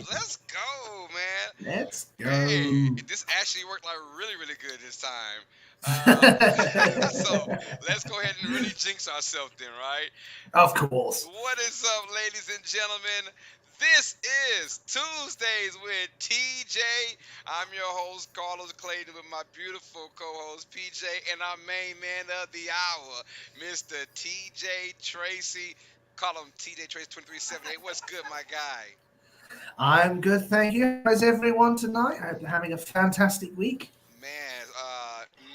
Let's go, man. Let's Hey, go. this actually worked like really, really good this time. Uh, so let's go ahead and really jinx ourselves then, right? Of course. What is up, ladies and gentlemen? This is Tuesdays with TJ. I'm your host, Carlos Clayton, with my beautiful co-host PJ, and our main man of the hour, Mr. TJ Tracy. Call him TJ Tracy 2378. What's good, my guy? I'm good, thank you. How's everyone tonight? I hope you're having a fantastic week. Man,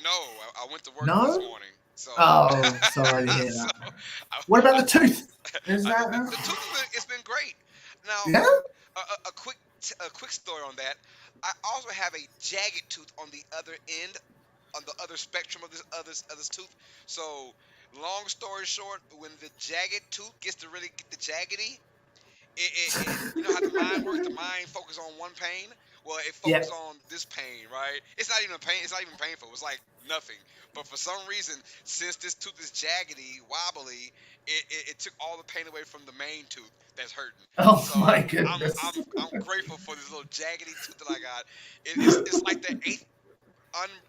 no, I went to work this No? morning, so Oh, sorry to hear so that. I, What about I, the tooth? Is I, that the tooth it's been great. Now, yeah? a quick story on that. I also have a jagged tooth on the other end, on the other spectrum of this other tooth. So, long story short, when the jagged tooth gets to really get the jaggedy, you know how the mind works. The mind focuses on one pain. Well, it Yeah. focuses on this pain, right? It's not even a pain. It's not even painful. It's like nothing. But for some reason, since this tooth is jaggedy, wobbly, it took all the pain away from the main tooth that's hurting. Oh So my I'm goodness. I'm I'm grateful for this little jaggedy tooth that I got. It's like the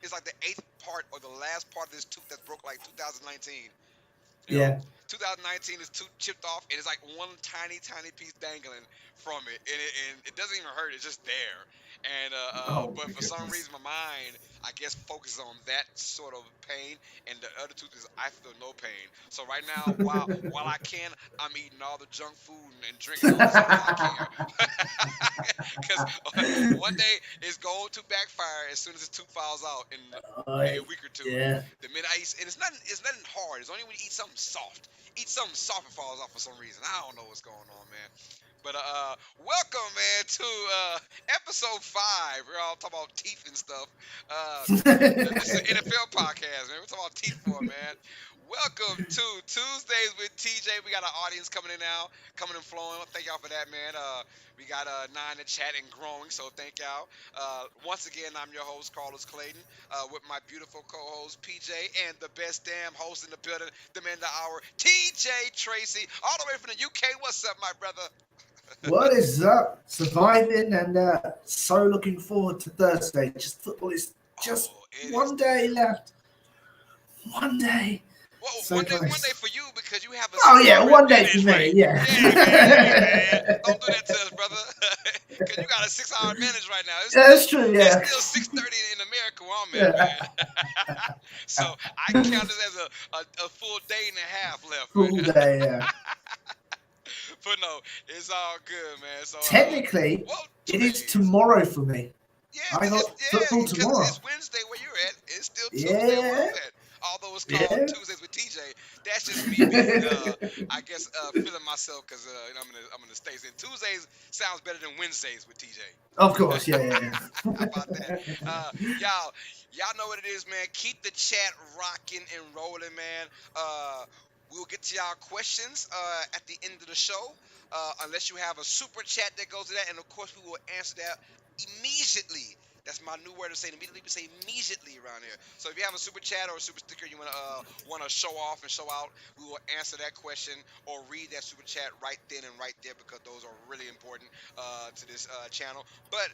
it's like the eighth part or the last part of this tooth that broke like 2019. You know, Yeah. 2019 is too chipped off, and it's like one tiny, tiny piece dangling from it, and it doesn't even hurt. It's just there. And Oh but my for some goodness. reason, my mind, I guess, focuses on that sort of pain, and the other tooth is I feel no pain. So right now, while I can, I'm eating all the junk food and drinking all the stuff because I care. Because one day it's going to backfire as soon as this tooth falls out in maybe a I, week or two. yeah. The minute I eat, and it's nothing hard. It's only when you eat something soft. Eat something soft, it falls off for some reason. I don't know what's going on, man. But welcome, man, to episode 5. We're all talking about teeth and stuff. Uh, this is an NFL podcast, man. We're talking about teeth for, man. Welcome to Tuesdays with TJ. We got our audience coming in now, coming and flowing. Thank y'all for that, man. We got 9 in chat and growing, so thank y'all. Once again, I'm your host, Carlos Clayton, with my beautiful co-host PJ and the best damn host in the building, the man of the hour, TJ Tracy, all the way from the UK. What's up, my brother? What is up? Surviving and so looking forward to Thursday. Just football is just Oh, it is one day there. left. One day. Well, So one day close. for you because you have a Oh yeah, 6-hour one day for advantage, me. right? Yeah. Yeah, man. Hey, man. Don't do that to us, brother. Because you got a 6-hour advantage right now. Yeah, that's true. It's Yeah. still 6:30 in America where I'm at, Yeah. man. So I count this as a full day and a half left, Full man. day. Yeah. But no, it's all good, man. So Technically, well, it 2 is days. tomorrow for me. Yeah, I got football because tomorrow. it's Wednesday where you're at. It's still Tuesday where Yeah. I'm at. Although it's called Yeah. Tuesdays with TJ, that's just me being, I guess, feeling myself because I'm in the states. And Tuesdays sounds better than Wednesdays with TJ. Of course. Yeah. Yeah. How about that? Y'all know what it is, man. Keep the chat rocking and rolling, man. We'll get to y'all questions at the end of the show, unless you have a super chat that goes to that, and of course we will answer that immediately. That's my new word to say immediately. We say immediately around here. So if you have a super chat or a super sticker you wanna show off and show out, we will answer that question or read that super chat right then and right there because those are really important to this channel. But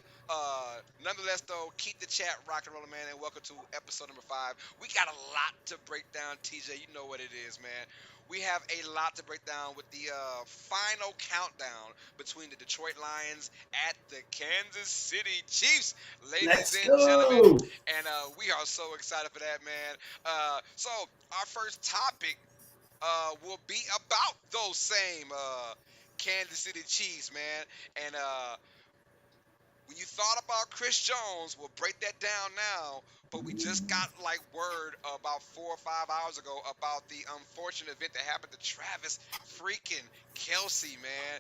nonetheless, though, keep the chat rocking, rolling, man, and welcome to episode number 5. We got a lot to break down, TJ. You know what it is, man. We have a lot to break down with the final countdown between the Detroit Lions at the Kansas City Chiefs, ladies Let's and gentlemen. go. And we are so excited for that, man. So our first topic will be about those same Kansas City Chiefs, man. And when you thought about Chris Jones, we'll break that down now. But we just got like word about 4 or 5 hours ago about the unfortunate event that happened to Travis freaking Kelsey, man.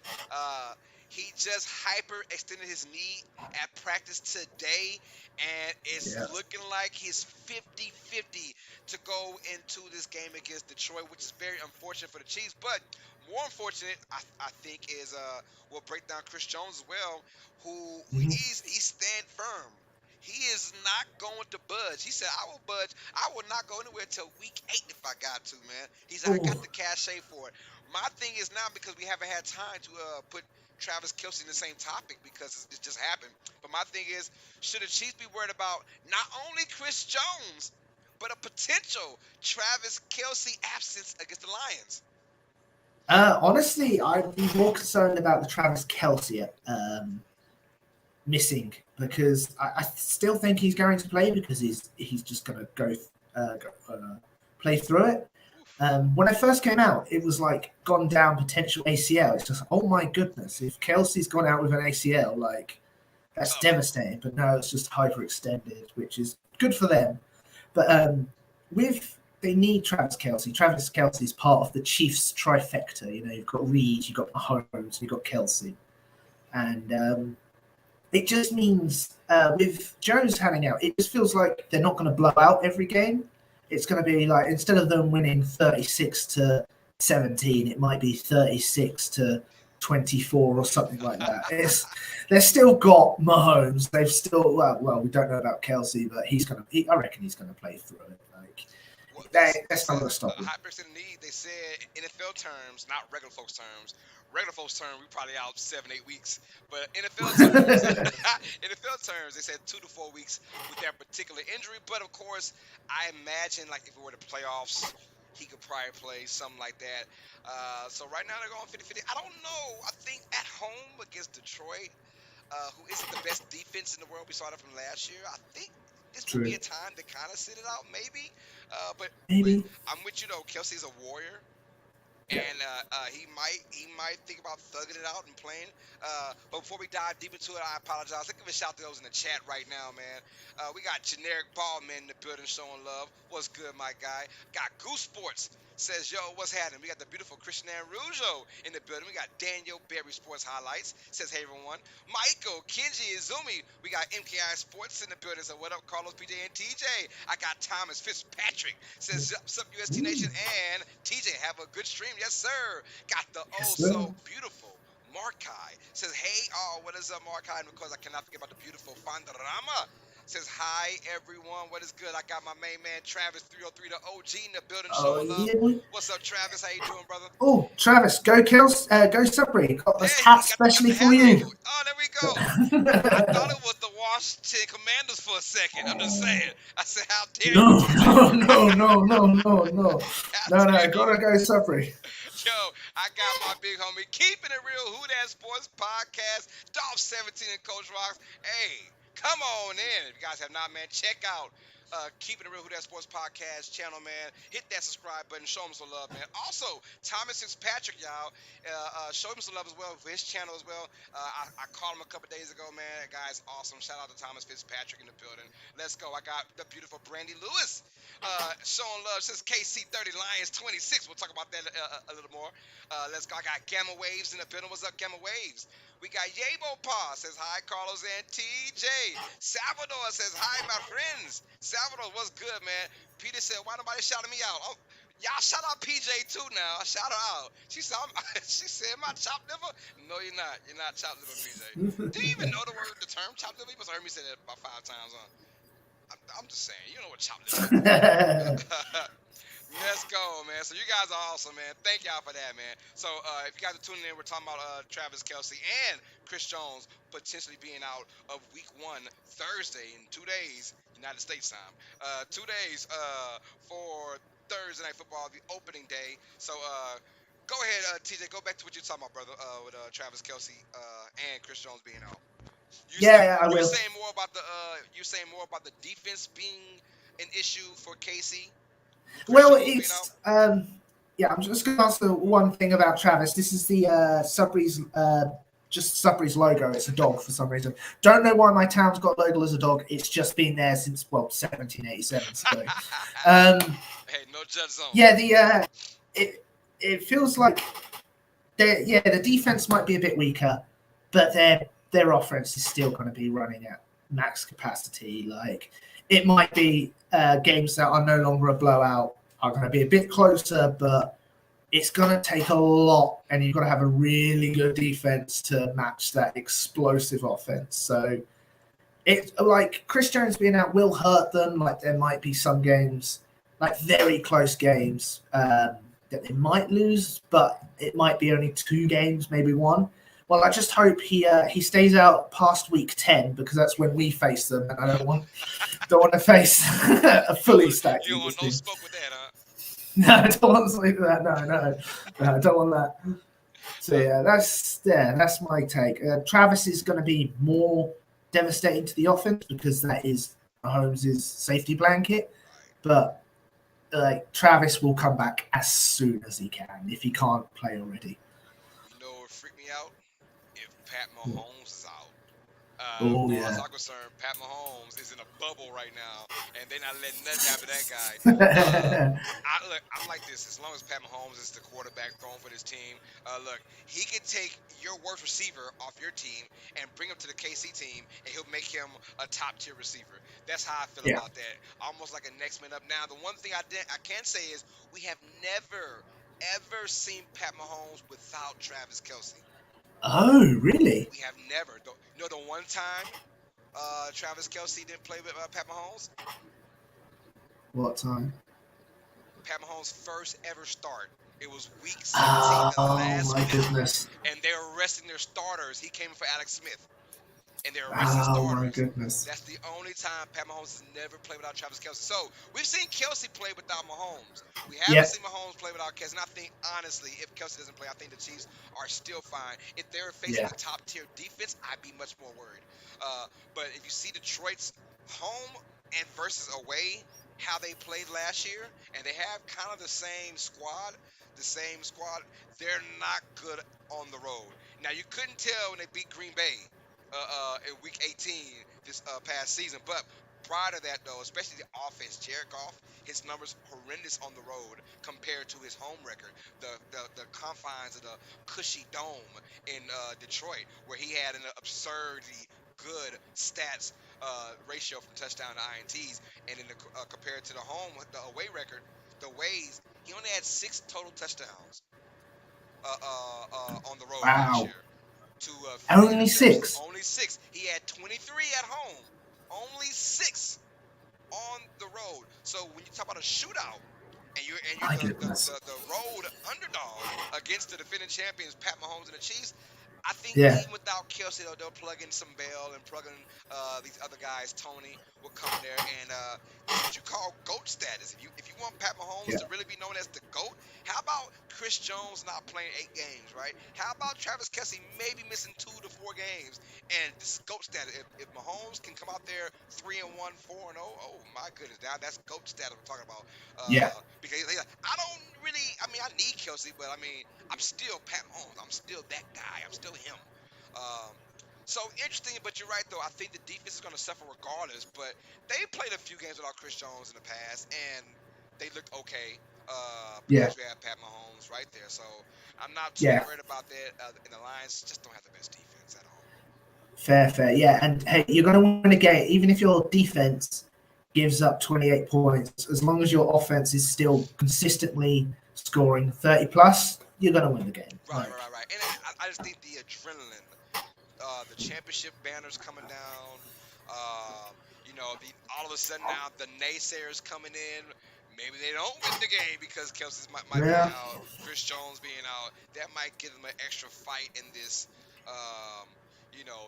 He just hyper extended his knee at practice today, and it's Yeah. looking like he's 50-50 to go into this game against Detroit, which is very unfortunate for the Chiefs. But more unfortunate, I think, is we'll break down Chris Jones as well, who Mhm. he's stand firm. He is not going to budge. He said, "I will budge. I will not go anywhere till week 8 if I got to, man." He said, "I got Oh, the cachet for it." My thing is now because we haven't had time to put Travis Kelce in the same topic because it just happened. But my thing is, should the Chiefs be worried about not only Chris Jones, but a potential Travis Kelce absence against the Lions? Honestly, I'd be more concerned about the Travis Kelce missing because I still think he's going to play because he's just going to play through it. Oof. When I first came out, it was like gone down potential ACL. It's just, oh my goodness, if Kelsey's gone out with an ACL, like that's Tough. devastating. But no, it's just hyperextended, which is good for them. But they need Travis Kelce. Travis Kelce is part of the Chiefs trifecta. You know, you've got Reed, you've got Mahomes, you've got Kelce, and it just means with Jones handing out, it just feels like they're not going to blow out every game. It's going to be like, instead of them winning 36-17, it might be 36-24 or something like that. They've still got Mahomes. They've still well, we don't know about Kelce, but I reckon he's going to play through it. Like Well, that's not going to stop him. hyperextended knee. They said NFL terms, not regular folks terms. Regular folks terms, we probably out 7-8 weeks. But NFL terms, NFL terms, they said 2 to 4 weeks with that particular injury. But of course, I imagine like if we were to playoffs, he could probably play something like that. So right now they're going 50-50. I don't know. I think at home against Detroit, who isn't the best defense in the world. We saw that from last year. I think this would be a time to kind of sit it out, maybe. But I'm with you though. Kelsey's a warrior. Yeah. And he might think about thugging it out and playing. But before we dive deep into it, I apologize. Let's give a shout to those in the chat right now, man. We got Generic Ballman in the building showing love. What's good, my guy? Got Goose Sports says, yo, what's happening? We got the beautiful Christian Rougeau in the building. We got Daniel Berry Sports Highlights. Says, hey, everyone. Michael, Kenji, Izumi. We got MKI Sports in the building. So what up, Carlos, PJ, and TJ? I got Thomas Fitzpatrick. Says, sup, UST Nation. And TJ, have a good stream. Yes, sir. Got the so beautiful Markai. Says, hey, what is up, Markai? And of course, I cannot forget about the beautiful Fandarama. Says, hi, everyone. What is good? I got my main man, Travis 303, the OG in the building. Yeah. What's up, Travis? How you doing, brother? Oh, Travis, go Subway. Got this hat specially for you. Oh, there we go. I thought it was the Washington Commanders for a second. I'm just saying. I said, how dare you? No. Gotta go Subway. Yo, I got my big homie, Keeping It Real, Who That Sports Podcast, Dolph 17 and Coach Rocks. Hey, come on in. If you guys have not, man, check out Keeping It Real, Who That Sports Podcast channel, man. Hit that subscribe button. Show him some love, man. Also, Thomas Fitzpatrick, y'all. Show him some love as well for his channel as well. I called him a couple days ago, man. That guy's awesome. Shout out to Thomas Fitzpatrick in the building. Let's go. I got the beautiful Brandy Lewis showing love. Says KC30 Lions 26. We'll talk about that a little more. Let's go. I got Gamma Waves in the building. What's up, Gamma Waves? We got Yabo Pa says hi, Carlos and TJ. Salvador says hi, my friends. Salvador, what's good, man? Peter said, why nobody shouting me out? Oh, y'all shout out PJ too now. Shout her out. She said, she said, am I chopped liver? No, you're not. You're not chopped liver, PJ. Do you even know the term chopped liver? You must have heard me say that about 5 times, huh? I'm just saying, you know what chopped liver is. Let's go, man. So you guys are awesome, man. Thank y'all for that, man. So if you guys are tuning in, we're talking about Travis Kelce and Chris Jones potentially being out of week 1 Thursday in 2 days, United States time. 2 days for Thursday Night Football, the opening day. So go ahead, TJ, go back to what you're talking about, brother, with Travis Kelce and Chris Jones being out. I will. You're saying more about the defense being an issue for KC. Well, it's I'm just going to answer one thing about Travis. This is the Sudbury's logo. It's a dog for some reason. Don't know why my town's got logo as a dog. It's just been there since 1787. So, hey, no judge zone. Yeah, it feels like the defense might be a bit weaker, but their offense is still going to be running at max capacity. Like, it might be games that are no longer a blowout are going to be a bit closer, but it's going to take a lot, and you've got to have a really good defense to match that explosive offense. So it's like Chris Jones being out will hurt them. Like, there might be some games, like very close games, that they might lose, but it might be only 2 games, maybe 1. Well, I just hope he stays out past week 10 because that's when we face them, and I don't want to face a fully stacked You don't Eagles want no team. smoke with that, huh? No, I don't want something like that. No, I don't want that. So Uh, that's my take. Travis is going to be more devastating to the offense because that is Mahomes' safety blanket, right. but Travis will come back as soon as he can if he can't play already. You know what freaked me out? If Pat Mahomes is out. As Oh far as yeah. I'm concerned, Pat Mahomes is in a bubble right now, and they're not letting nothing happen to that guy. Look, I'm like this. As long as Pat Mahomes is the quarterback throwing for this team, look, he could take your worst receiver off your team and bring him to the KC team, and he'll make him a top tier receiver. That's how I feel Yeah. about that. Almost like a next man up. Now, the one thing I can say is we have never ever seen Pat Mahomes without Travis Kelsey. Oh really? We have never. You know the one time Travis Kelsey didn't play with Pat Mahomes? What time? Pat Mahomes' first ever start. It was week 17, the Oh last my week, goodness. and they were resting their starters. He came in for Alex Smith, and they're resting Oh my starters. goodness. That's the only time Pat Mahomes has never played without Travis Kelsey. So we've seen Kelsey play without Mahomes. We haven't Yep. seen Mahomes play without Kelsey. And I think, honestly, if Kelsey doesn't play, I think the Chiefs are still fine. If they're facing Yeah. a top tier defense, I'd be much more worried. But if you see Detroit's home and versus away, how they played last year, and they have kind of the same squad, they're not good on the road. Now you couldn't tell when they beat Green Bay in week 18 this past season. But prior to that, though, especially the offense, Jared Goff, his numbers horrendous on the road compared to his home record. The confines of the cushy dome in Detroit, where he had an absurdly good stats ratio from touchdown to INTs, and in compared to the away record, the ways he only had 6 total touchdowns on the road last Wow. year to 50 Only interceptions. 6. Only 6. He had 23 at home. Only 6 on the road. So when you talk about a shootout and you're My goodness. the road underdog against the defending champions Pat Mahomes and the Chiefs, I think Yeah. even without Kelsey, they'll plug in some Bell and plug in these other guys. Tony will come in there, and this is what you call GOAT status. If you want Pat Mahomes Yeah. to really be known as the GOAT, how about Chris Jones not playing 8 games, right? How about Travis Kelsey maybe missing 2 to 4 games, and this is GOAT status. If Mahomes can come out there 3-1, 4-0, oh my goodness, now that's GOAT status we're talking about. Yeah. Because I don't really, I mean, I need Kelsey, but I mean, I'm still Pat Mahomes. I'm still that guy. I'm still him. Um, so interesting, but you're right though. I think the defense is going to suffer regardless. But they played a few games without Chris Jones in the past, and they looked okay Yeah. because we have Pat Mahomes right there. So I'm not too Yeah. worried about that. And the Lions just don't have the best defense at all. Fair. Yeah. And hey, you're going to win a game, even if your defense gives up 28 points, as long as your offense is still consistently scoring 30 plus, you're going to win the game. Like, Right. And I just think the adrenaline, the championship banners coming down. All of a sudden now the naysayers coming in. Maybe they don't win the game because Kelsey might be yeah. out, Chris Jones being out. That might give them an extra fight in this.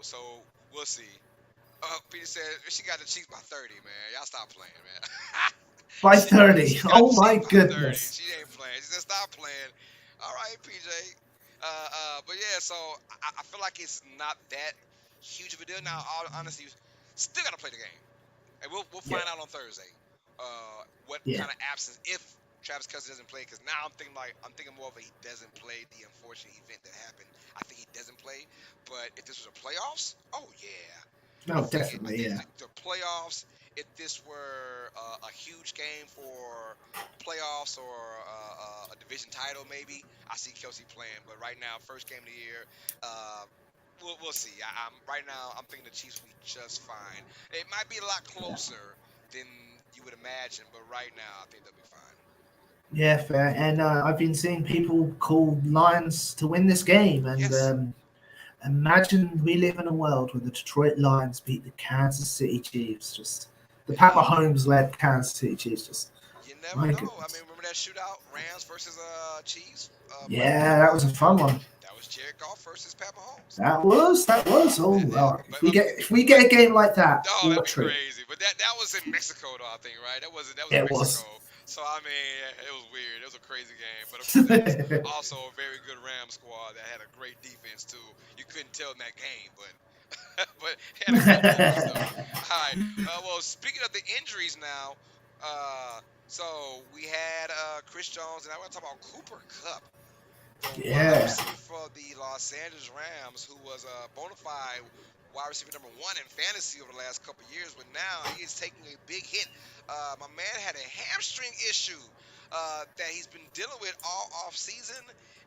So we'll see. Peter said she got the Chiefs by 30, man. Y'all stop playing, man. By she 30. she got the Oh my Chiefs by 30. goodness. She ain't playing. She said stop playing. All right, PJ. But yeah, so I feel like it's not that huge of a deal. Now, all honesty, still got to play the game, and we'll Yeah. find out on Thursday what Yeah. kind of absence if Travis Kelsey doesn't play. Because now I'm thinking more of a he doesn't play the unfortunate event that happened. I think he doesn't play. But if this was a playoffs, oh yeah, No, definitely. I think Yeah. the playoffs. If this were a huge game for playoffs or a division title, maybe I see Kelsey playing. But right now, first game of the year, uh, we'll see. I'm right now. I'm thinking the Chiefs will be just fine. It might be a lot closer than you would imagine, but right now, I think they'll be fine. Yeah, fair. And I've been seeing people call Lions to win this game. And Yes, imagine we live in a world where the Detroit Lions beat the Kansas City Chiefs. Just the Pat hey, Mahomes led Kansas City Chiefs. Just you never my know. I goodness. mean, remember that shootout, Rams versus Chiefs, Monday Night Yeah, that was a Football? fun one. That was Jared Goff versus Pat Mahomes. That was. Oh, Yeah, yeah. wow. But, If we get a game like that, oh, that'd what a be treat. crazy. But that was in Mexico, though, I think, right? That was Yeah, in it Mexico. was. So I mean, it was weird. It was a crazy game. But of course, that was also a very good Rams squad that had a great defense too. You couldn't tell in that game, but but had a great defense though. All right. Well, speaking of the injuries now, so we had Chris Jones, and I want to talk about Cooper Kupp, the wide Yeah. receiver for the Los Angeles Rams, who was a bona fide wide receiver #1 in fantasy over the last couple of years, but now he is taking a big hit. My man had a hamstring issue that he's been dealing with all off season,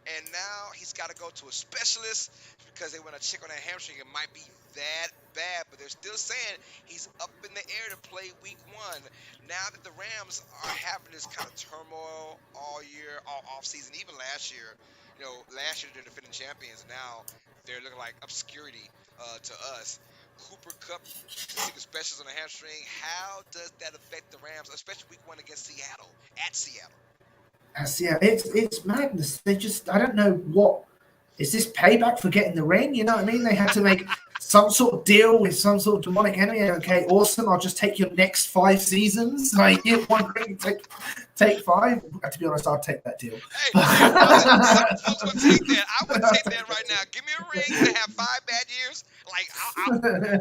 and now he's got to go to a specialist because they want to check on that hamstring. It might be that bad, but they're still saying he's up in the air to play week 1. Now that the Rams are having this kind of turmoil all year, all off season, even last year, last year they're defending champions, and now they're looking like obscurity to us. Cooper Kupp to seek a specialist on the hamstring. How does that affect the Rams, especially week 1 against Seattle, at Seattle? Yeah, it's madness. They just I don't know what is this payback for getting the ring. You know what I mean? They had to make some sort of deal with some sort of demonic enemy. Okay, awesome. I'll just take your next 5 seasons. Like get one ring, take 5. To be honest, I'll take that deal. Hey, some folks would take that. I would take that right now. Give me a ring to have 5 bad years. Like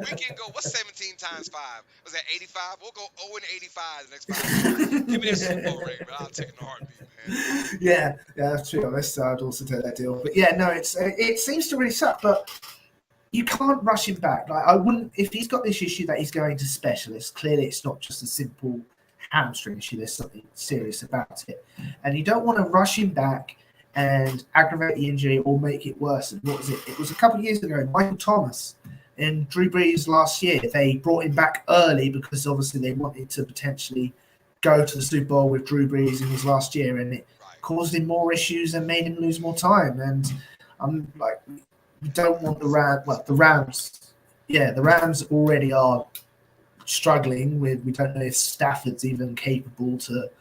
we can go. What's 17 times 5? Was that 85? We'll go 0-85 the next 5 years. Give me that Super Bowl ring, but I'll take it in a heartbeat, man. Yeah, to be honest, I'd also take that deal. But yeah, no, it seems to really suck. But you can't rush him back. Like I wouldn't if he's got this issue that he's going to specialists. Clearly, it's not just a simple hamstring issue. There's something serious about it, and you don't want to rush him back and aggravate the injury or make it worse. And what was it? It was a couple of years ago. Michael Thomas and Drew Brees last year. They brought him back early because obviously they wanted to potentially go to the Super Bowl with Drew Brees in his last year, and it caused him more issues and made him lose more time. And I'm like, we don't want the Rams. Well, the Rams, yeah, the Rams already are struggling with. We don't know if Stafford's even capable to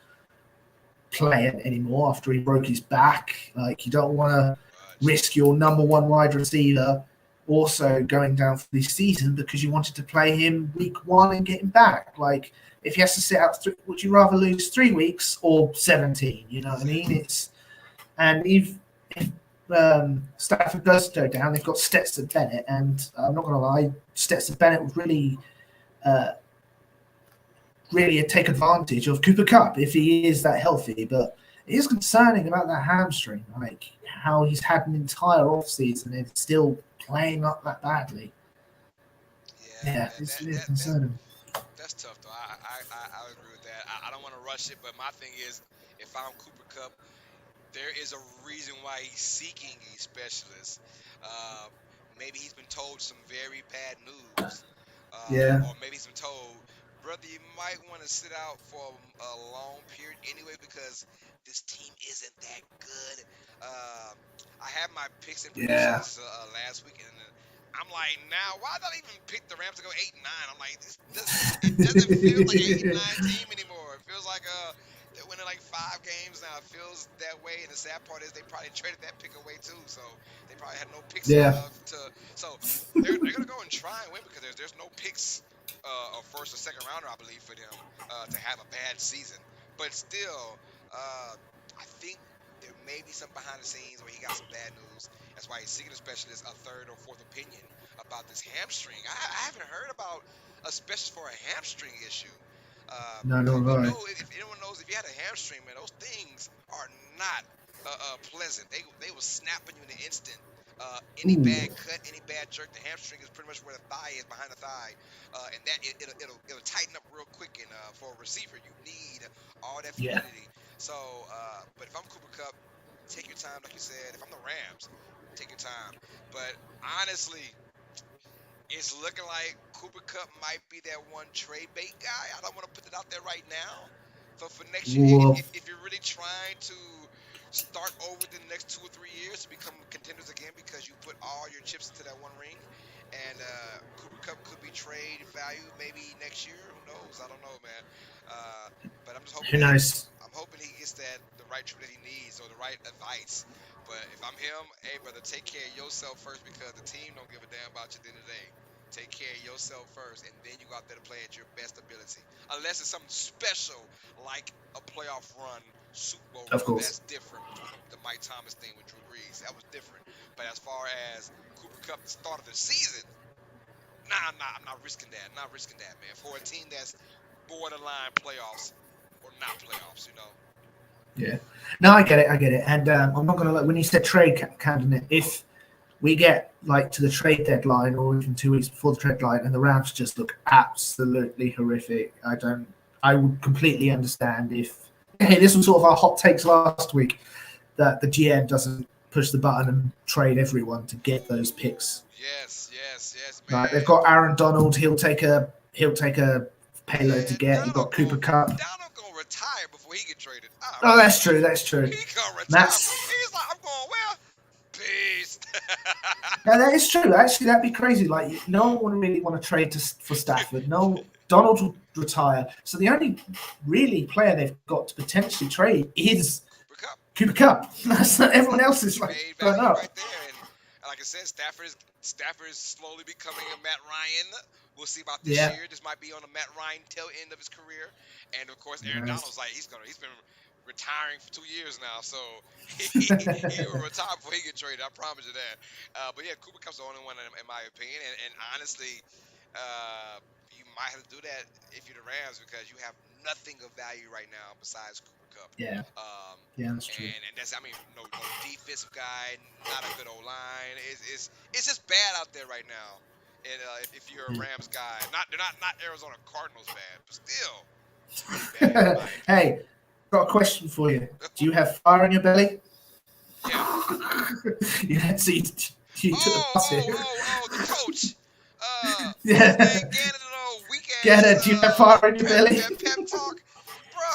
play it anymore after he broke his back. Like, you don't want to risk your #1 wide receiver also going down for this season because you wanted to play him week 1 and get him back. Like, if he has to sit out, would you rather lose 3 weeks or 17? You know what I mean? And if Stafford does go down, they've got Stetson Bennett, and I'm not going to lie, Stetson Bennett would really take advantage of Cooper Kupp if he is that healthy. But it is concerning about that hamstring, like how he's had an entire offseason and it's still playing up that badly. Yeah, it's really concerning. That's tough, though. I agree with that. I don't want to rush it, but my thing is, if I'm Cooper Kupp, there is a reason why he's seeking a specialist. Uh, Maybe he's been told some very bad news, Yeah. or maybe he's been told, brother, you might want to sit out for a long period anyway because this team isn't that good. Uh, I had my picks and Yeah. predictions last week, and I'm like, now why not even pick the Rams to go 8-9? I'm like, it doesn't feel like an 8-9 team anymore. It feels like they're winning like 5 games now. It feels that way, and the sad part is they probably traded that pick away too, so they probably had no picks Yeah. so they're gonna go and try and win because there's no picks of first or second rounder, I believe, for them to have a bad season. But still, I think there may be some behind the scenes where he got some bad news. That's why he's seeking a specialist, a third or fourth opinion about this hamstring. I haven't heard about a specialist for a hamstring issue. No, right. If anyone knows, if you had a hamstring, man, those things are not pleasant. They will snap on you in an instant. Any bad cut, any bad jerk, the hamstring is pretty much where the thigh is, behind the thigh, and that it'll tighten up real quick. And for a receiver, you need all that fluidity. So, but if I'm Cooper Kupp, take your time, like you said. If I'm the Rams, take your time. But honestly, it's looking like Cooper Kupp might be that one trade bait guy. I don't want to put it out there right now. For next year, if you're really trying to start over the next 2 or 3 years to become contenders again because you put all your chips into that one ring, and Cooper Kupp could be trade value maybe next year. Who knows? I don't know, man. But I'm just hoping. Who knows? I'm hoping he gets the right treatment that he needs or the right advice. But if I'm him, hey brother, take care of yourself first because the team don't give a damn about you at the end of the day. Take care of yourself first, and then you go out there to play at your best ability. Unless it's something special like a playoff run, Super Bowl Of run, course. that's different with the Mike Thomas thing with Drew Brees. That was different. But as far as Cooper Cup, the start of the season, nah, I'm not risking that. I'm not risking that, man. For a team that's borderline playoffs or not playoffs, you know. Yeah. No, I get it. I get it. And I'm not going to, when you said trade candidate, if we get like to the trade deadline or even 2 weeks before the trade deadline and the Rams just look absolutely horrific, I would completely understand if, hey, this was sort of our hot takes last week, that the GM doesn't push the button and trade everyone to get those picks. Yes, Like they've man. got Aaron Donald, he'll take a payload to Man, get. You've got Cooper Cup. Donald gonna retire before he get traded. I Oh, that's promise true. you. That's true. He gonna retire. That's He's like, I'm going where? Peace. Yeah, that is true. Actually, that'd be crazy. Like, no one would really want to trade for Stafford. No, Donald will retire. So the only really player they've got to potentially trade is Cooper Cup. Cooper Cup. That's not, everyone else is like Trade burnt value up. right there. And like I said, Stafford is slowly becoming a Matt Ryan. We'll see about this Yeah. year. This might be on the Matt Ryan tail end of his career. And of course, Aaron Nice. Donald's like he's been retiring for 2 years now, so he will retire before he get traded. I promise you that. But yeah, Cooper Cup's the only one in my opinion. And honestly, you might have to do that if you're the Rams because you have nothing of value right now besides Cooper Cup. Yeah. Um, Yeah, that's true. and that's no defensive guy, not a good old line. It's just bad out there right now. And if you're a Rams guy, not Arizona Cardinals bad, but still pretty bad in my opinion. Hey, got a question for you. Do you have fire in your belly? Yeah. Yeah, so you took the bus here. The coach. Yeah. Weak ass. Gannon, do you have fire in your belly? Pep talk.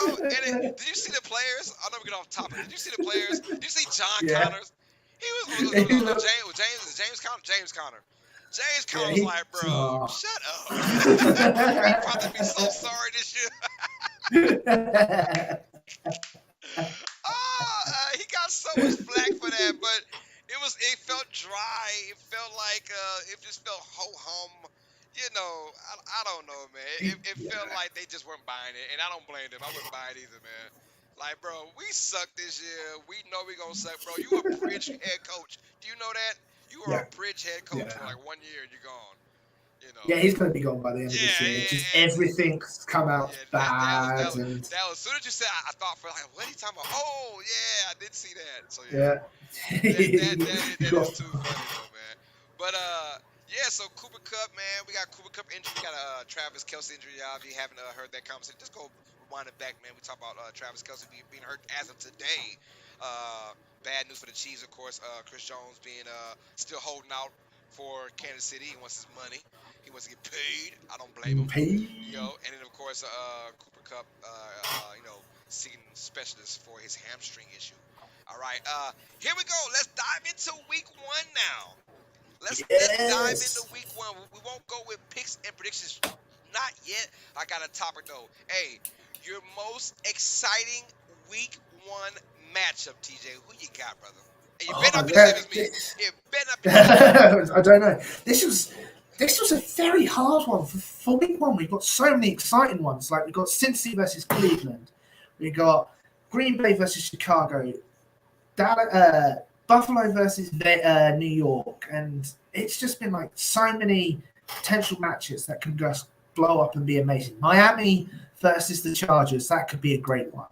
Bro, did you see the players? I know we get off topic. Did you see the players? Did you see John Yeah. Connors? He was James Conner. James Conner was like, bro, shut up. We about to be so sorry this year. He got so much flack for that, but it felt dry. It felt like it just felt ho hum. You know, I don't know, man. It felt like they just weren't buying it, and I don't blame them. I wouldn't buy it either, man. Like, bro, we suck this year. We know we gonna suck, bro. You a bridge head coach. Do you know that? You are a bridge head coach for like 1 year and you're gone. You know. Yeah, he's going to be gone by the end of this year. Just everything's come out bad. That was, as soon as you said, I thought for like, what are you talking about? Oh, yeah, I did see that. So yeah. That is too funny though, man. But yeah, so Cooper Cup, man, we got Cooper Cup injury. We got a Travis Kelce injury. If you haven't heard that conversation, just go rewind it back, man. We talk about Travis Kelce being hurt as of today. Bad news for the Chiefs, of course. Chris Jones being still holding out for Kansas City. He wants his money. He wants to get paid. I don't blame him. And then of course Cooper Cup, seeking specialists for his hamstring issue. All right, here we go. Let's dive into week 1 now. Let's dive into week 1. We won't go with picks and predictions, not yet. I got a topic though. Hey, your most exciting week 1 matchup, TJ. Who you got, brother? And you better not be the same as me. It better not be the same. I don't know. This was a very hard one for week 1. We've got so many exciting ones. Like we've got Cincy versus Cleveland. We got Green Bay versus Chicago. Buffalo versus New York, and it's just been like so many potential matches that can just blow up and be amazing. Miami versus the Chargers, that could be a great one.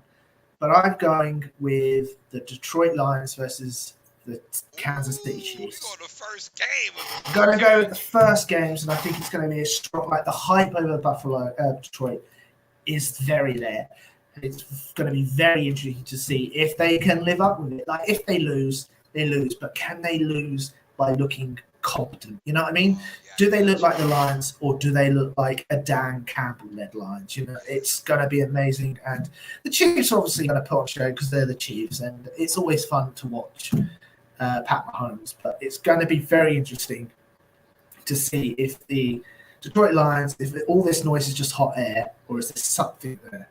But I'm going with the Detroit Lions versus the Kansas City Chiefs. We're going to the first game. I'm going to go with the first games, and I think it's going to be a strong, like the hype over Detroit is very there. It's going to be very interesting to see if they can live up with it. Like if they lose, they lose. But can they lose by looking competent? You know what I mean? Do they look like the Lions or do they look like a Dan Campbell-led Lions? You know, it's going to be amazing. And the Chiefs are obviously going to put on show because they're the Chiefs. And it's always fun to watch Pat Mahomes. But it's going to be very interesting to see if the Detroit Lions, if all this noise is just hot air or is there something there?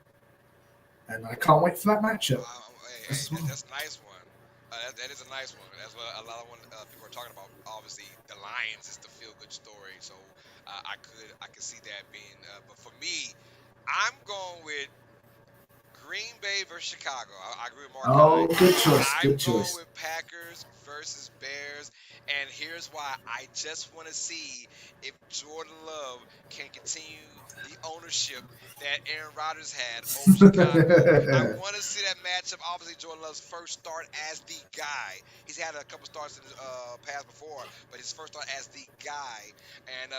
And I can't wait for that matchup. That's a nice one. That is a nice one. That's what a lot of people are talking about. Obviously, the Lions is the feel good story, so I could see that being. But for me, I'm going with Green Bay versus Chicago. I agree with Oh, Markai. good choice. I'm Good going choice. with Packers versus Bears, and here's why. I just want to see if Jordan Love can continue the ownership that Aaron Rodgers had over Chicago. I want to see that matchup. Obviously, Jordan Love's first start as the guy. He's had a couple starts in his past before, but his first start as the guy, and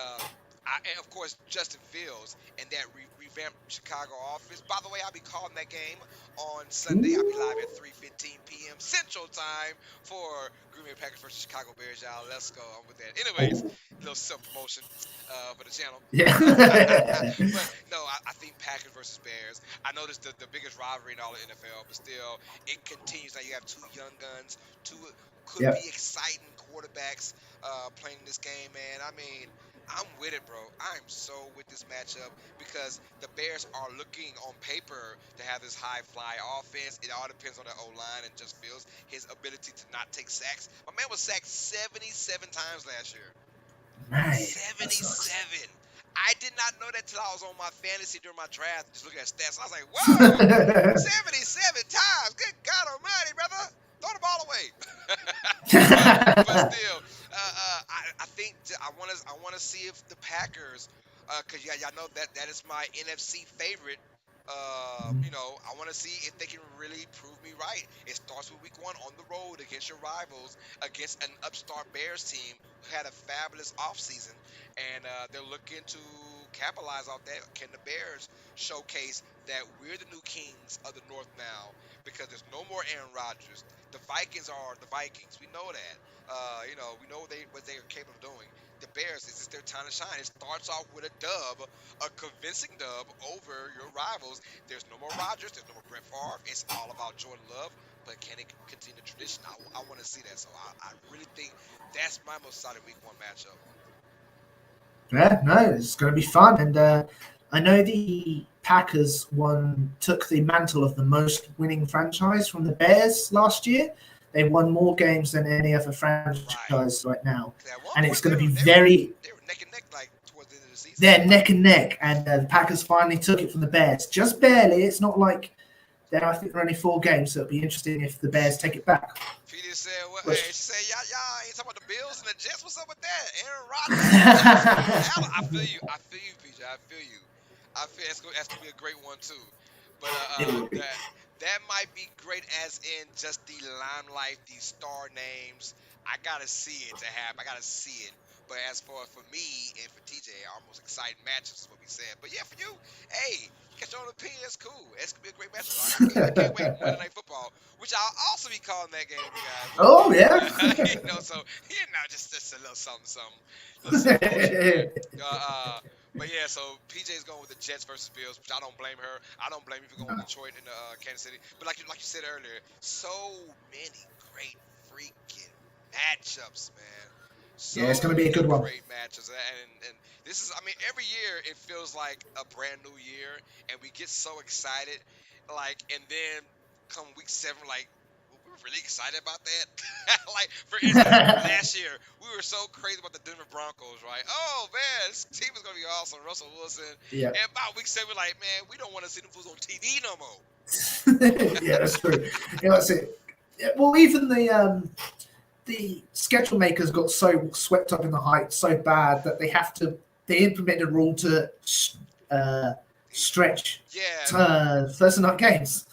and of course Justin Fields and that revamped Chicago offense. By the way, I'll be calling that game on Sunday. I'll be live at Ooh. 3:15 p.m. Central Time for Green Bay Packers versus Chicago Bears. Y'all, let's go on with that. Anyways, Oh, little self promotion for the channel. yeah. But no, I think Packers versus Bears. I know this the biggest rivalry in all of NFL, but still, it continues. Now you have two young guns, two could be Yep. exciting quarterbacks playing this game, man. I mean, I'm with it, bro. I'm so with this matchup because the Bears are looking on paper to have this high fly offense. It all depends on the O line and just Fields, his ability to not take sacks. My man was sacked 77 times last year. Man, that sucks. 77. I did not know that till I was on my fantasy during my draft, just looking at stats. I was like, whoa, 77 times. Good God Almighty, brother. Throw the ball away. but still, I think I want to see if the Packers, cause yeah, y'all know that is my NFC favorite. I want to see if they can really prove me right. It starts with week one on the road against your rivals, against an upstart Bears team who had a fabulous offseason, and they're looking to capitalize off that. Can the Bears showcase that we're the new kings of the North now? Because there's no more Aaron Rodgers. The Vikings are the Vikings. We know that. We know what they are capable of doing. The Bears, is this their time to shine? It starts off with a dub, a convincing dub over your rivals. There's no more Rodgers. There's no more Brett Favre. It's all about Jordan Love. But can it continue the tradition? I want to see that. So I really think that's my most solid week one matchup. Yeah, no, it's going to be fun. And I know the Packers took the mantle of the most winning franchise from the Bears last year. They won more games than any other Right. franchise right now, 'Cause at one and it's point they going to were be they were very. they were neck and neck like towards the end of the season. They're neck and neck, and the Packers finally took it from the Bears, just barely. It's not like I think they're only 4 games, so it'll be interesting if the Bears take it back. Petey said, "Well, hey, Which, she said, y'all ain't talking about the Bills and the Jets. What's up with that? Aaron Rodgers and Josh Allen. I feel you. I feel you, PJ. I feel you. I feel that's gonna be a great one too. But it would be. that might be great as in just the limelight, these star names. I gotta see it to happen. I gotta see it. But as for me and for TJ, almost exciting matches is what we said. But yeah, for you, hey, you got your own opinion. That's cool. It's gonna be a great matchup. I can't wait. Monday Night Football, which I'll also be calling that game, you guys. But Oh yeah. so just a little self promotion, man. Uh, uh, but yeah, so PJ's going with the Jets versus Bills, which I don't blame her. I don't blame you for going with Detroit and Kansas City. But like you said earlier, so many great freaking matchups, man. Yeah, it's going So to be a many good one. great matchups, and this is, I mean, every year it feels like a brand new year, and we get so excited, like, and then come week seven, like, we were really excited about that. Like, for instance, last year we were so crazy about the Denver Broncos, right? Oh man, this team is gonna be awesome. Russell Wilson, Yeah. and about week seven, we're like, man, we don't want to see them fools on TV no more. Yeah, that's true. Yeah, that's it. Yeah, well, even the schedule makers got so swept up in the hype so bad that they implemented a rule to uh, stretch Yeah, Thursday night games,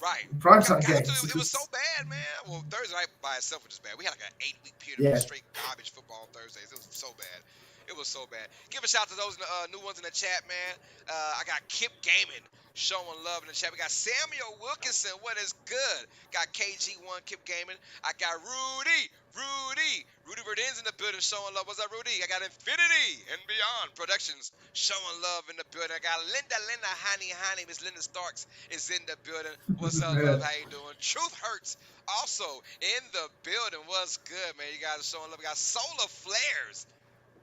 right. prime Got, time got to games. it was so Because bad, man. Well, Thursday night by itself was just bad. We had like an 8 week period of yeah, straight garbage football on Thursdays. It was so bad. It was so bad. Give a shout to those new ones in the chat, man. I got Kip Gaming showing love in the chat. We got Samuel Wilkinson. What is good? Got KG1 Kip Gaming. I got Rudy Verdin's in the building showing love. What's up, Rudy? I got Infinity and Beyond Productions showing love in the building. I got Linda, Honey, Miss Linda Starks is in the building. What's up, love? How you doing? Truth Hurts also in the building. What's good, man? You guys are showing love. We got Solar Flares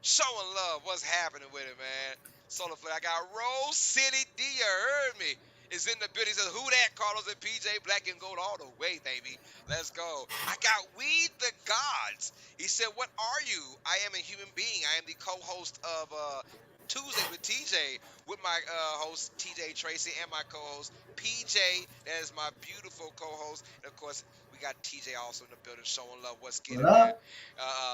showing love. What's happening with it, man? Solar Flare. I got Rose City D. You heard me. is in the building. He says, "Who that?" Carlos and PJ Black and Gold all the way, baby. Let's go. I got Weed the Gods. He said, "What are you?" I am a human being. I am the co-host of Tuesdays with TJ, with my host TJ Tracy and my co-host PJ. That is my beautiful co-host, and of course we got TJ also in the building showing love. What's What getting, man? up?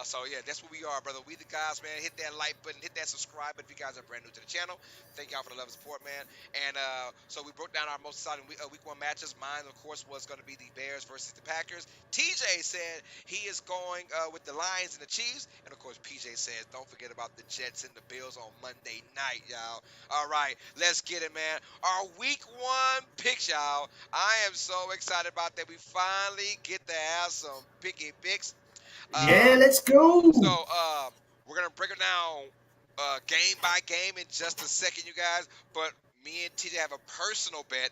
So yeah, that's what we are, brother. We the guys, man. Hit that like button, hit that subscribe button if you guys are brand new to the channel. Thank y'all for the love and support, man. And so we broke down our most exciting week one matches. Mine, of course, was going to be the Bears versus the Packers. TJ said he is going with the Lions and the Chiefs. And of course, PJ says, don't forget about the Jets and the Bills on Monday night, y'all. All right, let's get it, man. Our week one picks, y'all. I am so excited about that. We finally get to have some picky picks. Yeah, Um, let's so go. we're gonna break it down game by game in just a second, you guys. But me and TJ have a personal bet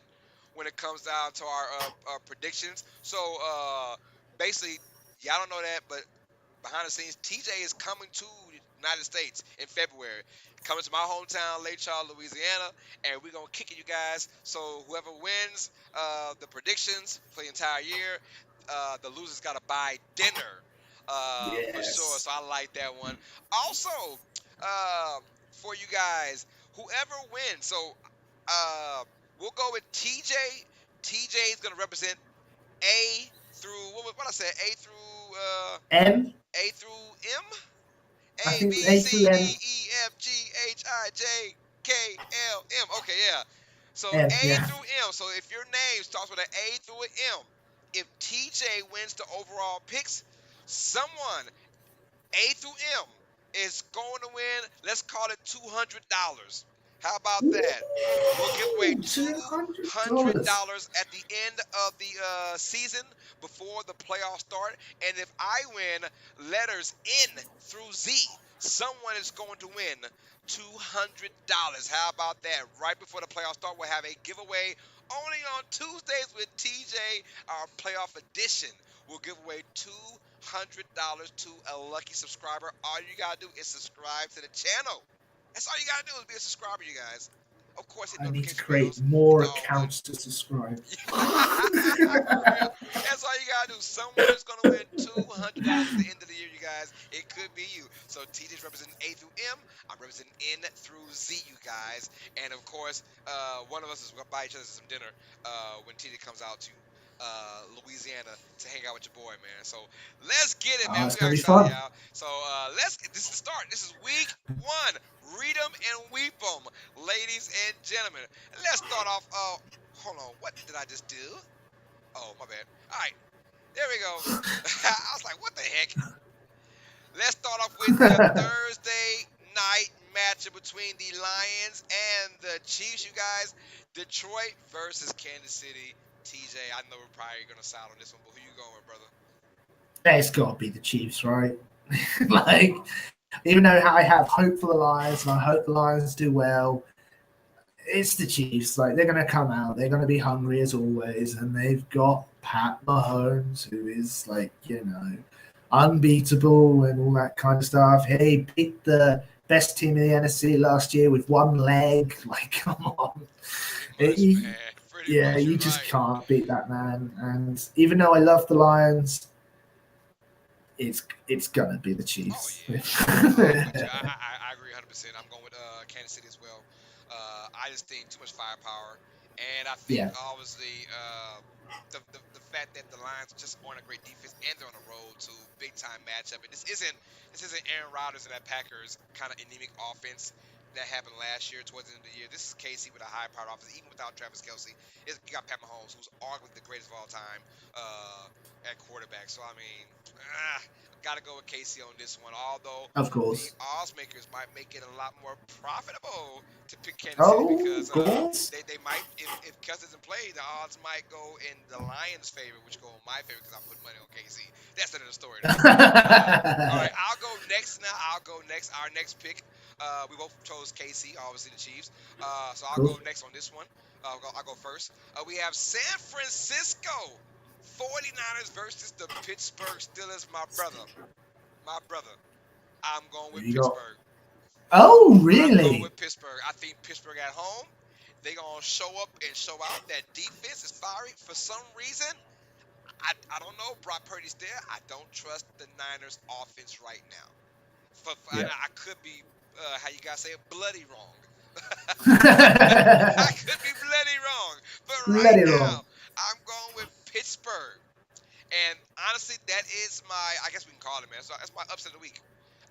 when it comes down to our predictions. So basically, y'all don't know that, but behind the scenes, TJ is coming to the United States in February. Coming to my hometown, Lake Charles, Louisiana, and we're gonna kick it, you guys. So whoever wins the predictions for the entire year, the losers gotta buy dinner for sure. Yes. So I like that one. Also, for you guys, whoever wins, so uh, we'll go with TJ. TJ is gonna represent A through what I said, M. A through M? I A, B, think A through C, D, M. E, F, G, H, I, J, K, L, M. Okay, yeah. So M. A Yeah. through M. So if your name starts with an A through an M, if TJ wins the overall picks, someone A through M is going to win, let's call it $200. How about that? We'll give away Ooh, $200. $200 at the end of the season before the playoffs start. And if I win letters N through Z, someone is going to win $200. How about that? Right before the playoffs start, we'll have a giveaway only on Tuesdays with TJ, our playoff edition. We'll give away $200 to a lucky subscriber. All you gotta do is subscribe to the channel. That's all you gotta do is be a subscriber, you guys. Of course, hit I need to notification create bells. You more know all that. accounts to subscribe. For real. That's all you gotta do. Someone is gonna win $200 at the end of the year, you guys. It could be you. So TJ's representing A through M. I'm representing N through Z, you guys. And of course, one of us is gonna buy each other some dinner when TJ comes out to Louisiana to hang out with your boy, man. So let's get it, man. Oh, it's We are gonna be excited, fun. y'all. So this is the start. This is week one. Read 'em and weep 'em, ladies and gentlemen. Let's start off. Hold on. What did I just do? Oh, my bad. All right, there we go. I was like, what the heck? Let's start off with the Thursday night matchup between the Lions and the Chiefs, you guys. Detroit versus Kansas City. TJ, I know we're probably gonna side on this one, but who you going with, brother? It's got to be the Chiefs, right? Like, even though I have hope for the Lions and I hope the Lions do well, it's the Chiefs. Like, they're going to come out, they're going to be hungry as always, and they've got Pat Mahomes, who is like, unbeatable and all that kind of stuff. He beat the best team in the NFC last year with one leg. Like, come on. Pretty much, It- man. Pretty yeah, much, you you're just right. can't beat that man. And even though I love the Lions, it's gonna be the Oh Chiefs. yeah, yeah. I'm with you. I agree 100%. I'm going with Kansas City as well. I just think too much firepower, and I think Yeah, obviously the fact that the Lions just aren't a great defense and they're on the road to big time matchup. And this isn't Aaron Rodgers and that Packers kind of anemic offense that happened last year towards the end of the year. This is KC with a high powered offense, even without Travis Kelsey. You got Pat Mahomes, who's arguably the greatest of all time at quarterback. So I mean. Got to go with Casey on this one. Although of the course. odds makers might make it a lot more profitable to pick Kansas City Oh, because of course. they might if Kelsey doesn't play, the odds might go in the Lions' favor, which go in my favor because I put money on KC. That's another story though. All right, I'll go next now. I'll go next. Our next pick. We both chose KC, obviously the Chiefs. So I'll Cool. go next on this one. I'll go first. We have San Francisco 49ers versus the Pittsburgh Steelers. My brother. I'm going Who with you got? Pittsburgh. Oh, I'm going really? with Pittsburgh. I think Pittsburgh at home. they gonna show up and show out. That defense is fiery for some reason. I don't know. Brock Purdy's there. I don't trust the Niners offense right now. And Yeah. I could be how you guys say it, bloody wrong. I Let could be bloody wrong, but right it now roll. I'm going with Pittsburgh. And honestly, that is my, I guess we can call it, man. So that's my upset of the week.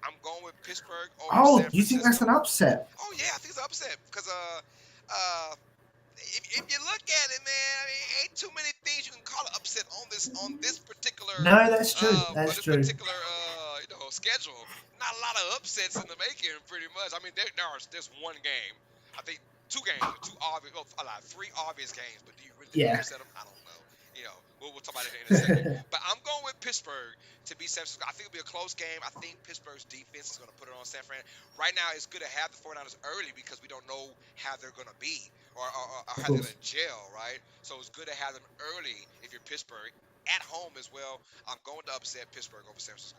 I'm going with Pittsburgh over Oh, San you think that's Francisco. an upset? Oh yeah, I think it's an upset because uh if you look at it, man, I mean, ain't too many things you can call it upset on this particular No, that's true. That's true. schedule. Not a lot of upsets in the making, pretty much. I mean, there's one game. I think two games, two obvious, well, a lot, three obvious games. But do you really think you're gonna Yeah. upset them? I don't know. We'll talk about it in a second. But I'm going with Pittsburgh to beat San Francisco. I think it'll be a close game. I think Pittsburgh's defense is going to put it on San Fran. Right now, it's good to have the 49ers early because we don't know how they're going to be or Of how they're course. going to gel, right? So it's good to have them early if you're Pittsburgh at home as well. I'm going to upset Pittsburgh over San Francisco.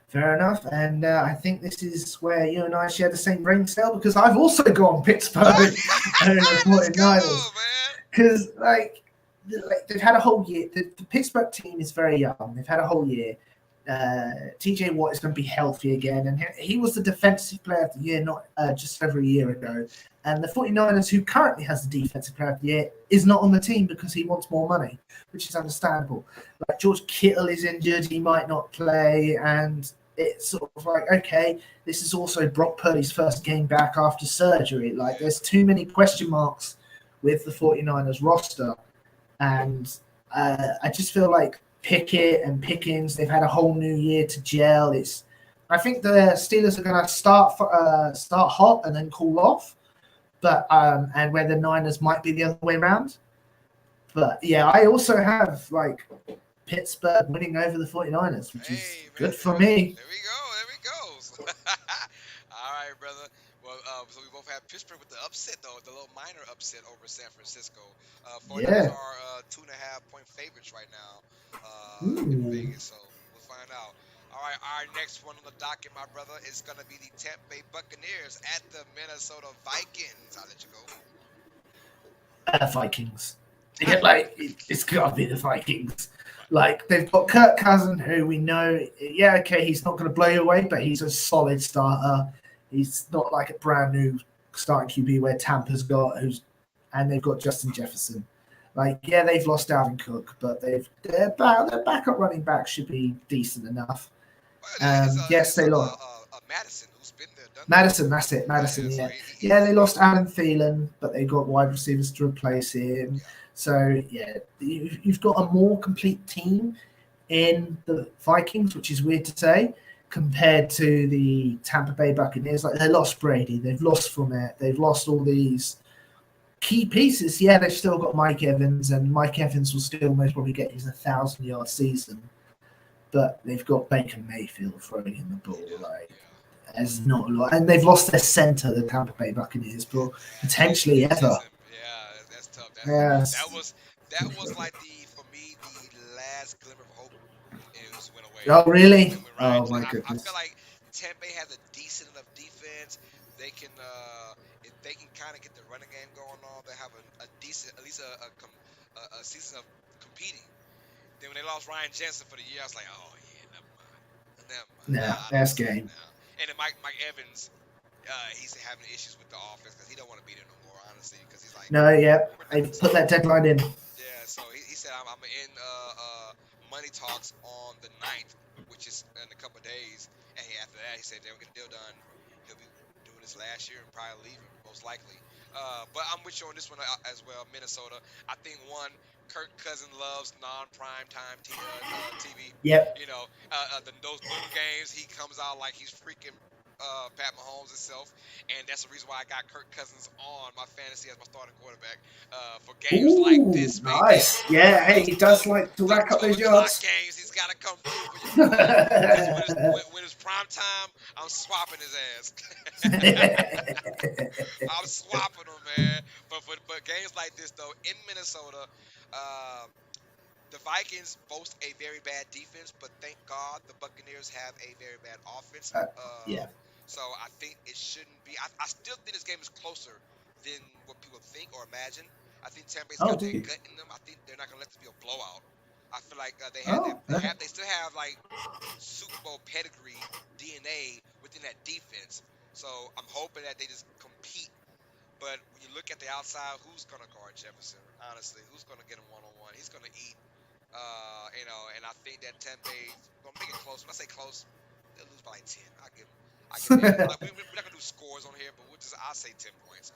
Fair enough. And I think this is where you and I share the same brain cell because I've also gone Oh, Pittsburgh over the let's go, 49ers. man. Because, they've had a whole year. The Pittsburgh team is very young. They've had a whole year. TJ Watt is going to be healthy again. And he was the defensive player of the year not just over a year ago. And the 49ers, who currently has the defensive player of the year, is not on the team because he wants more money, which is understandable. Like George Kittle is injured, he might not play, and it's sort of like, okay, this is also Brock Purdy's first game back after surgery. Like, Yeah. there's too many question marks with the 49ers roster. And I just feel like Pickett and Pickens, they've had a whole new year to gel. I think the Steelers are going to start hot and then cool off. But and where the Niners might be the other way around. But yeah, I also have like Pittsburgh winning over the 49ers, which is Hey, man, good for me. there we go. There we goes. All right, brother. Well, so we both have Pittsburgh with the upset, though, the little minor upset over San Francisco. 49ers Yeah. are 2.5-point favorites right now in Ooh. Vegas, so we'll find out. All right, our next one on the docket, my brother, is going to be the Tampa Bay Buccaneers at the Minnesota Vikings. I'll let you go. Vikings. Yeah, like it's got to be the Vikings. Right. Like they've got Kirk Cousin, who we know, yeah, okay, he's not going to blow you away, but he's a solid starter. He's not like a brand new starting QB where Tampa's got, and they've got Justin Jefferson. Like, yeah, they've lost Dalvin Cook, but their backup running back should be decent enough. Well, Yes, they lost Madison, who's been there, done that. Madison. That's it, Madison. So Yeah, he's, they lost Adam Thielen, but they got wide receivers to replace him. yeah. So yeah, you've got a more complete team in the Vikings, which is weird to say, compared to the Tampa Bay Buccaneers. Like they lost Brady, they've lost Fournette, they've lost all these key pieces. Yeah, they've still got Mike Evans, and Mike Evans will still most probably get his 1,000-yard season. But they've got Baker Mayfield throwing in the ball. Like there's not a lot, and they've lost their center, the Tampa Bay Buccaneers, but potentially ever. Yeah, that's tough. Yes. That was like for me the last glimmer of hope. It just went away. Oh, really? When Ryan, Oh, my I goodness. feel like Tampa Bay has a decent enough defense. They can if they can kind of get the running game going on, they have a decent, at least a season of competing. Then when they lost Ryan Jensen for the year, I was like, oh yeah, never mind. Yeah, I that's don't see it game. now. And then Mike Evans, he's having issues with the offense because he don't want to be there no more, honestly, because he's like, No, yeah, they so, put that deadline in. yeah. So he said I'm in money talks on the 9th, which is in a couple of days. And after that, he said they don't get a deal done. He'll be doing this last year and probably leaving, most likely. But I'm with you on this one as well, Minnesota. I think Kirk Cousins loves non-prime time TV. Yep. You know, those noon games, he comes out like he's freaking Pat Mahomes himself, and that's the reason why I got Kirk Cousins on my fantasy as my starting quarterback for games like Ooh, this, baby. nice. Yeah, hey, he does like to rack up those yards. Games, he's got to come through for your boy. When it's prime time, I'm swapping his ass. I'm swapping him, man. But games like this, though, in Minnesota, the Vikings boast a very bad defense, but thank God the Buccaneers have a very bad offense. Yeah. So I think it shouldn't be. I still think this game is closer than what people think or imagine. I think Tampa Bay's Oh, got that dude. gut in them. I think they're not gonna let this be a blowout. I feel like they had that. Oh, yeah. They still have like Super Bowl pedigree DNA within that defense. So I'm hoping that they just compete. But when you look at the outside, who's gonna guard Jefferson? Honestly, who's gonna get him one on one? He's gonna eat. And I think that Tampa Bay's gonna make it close. When I say close, they'll lose by like 10. I give them. We're not gonna do scores on here, but I'll say 10 points.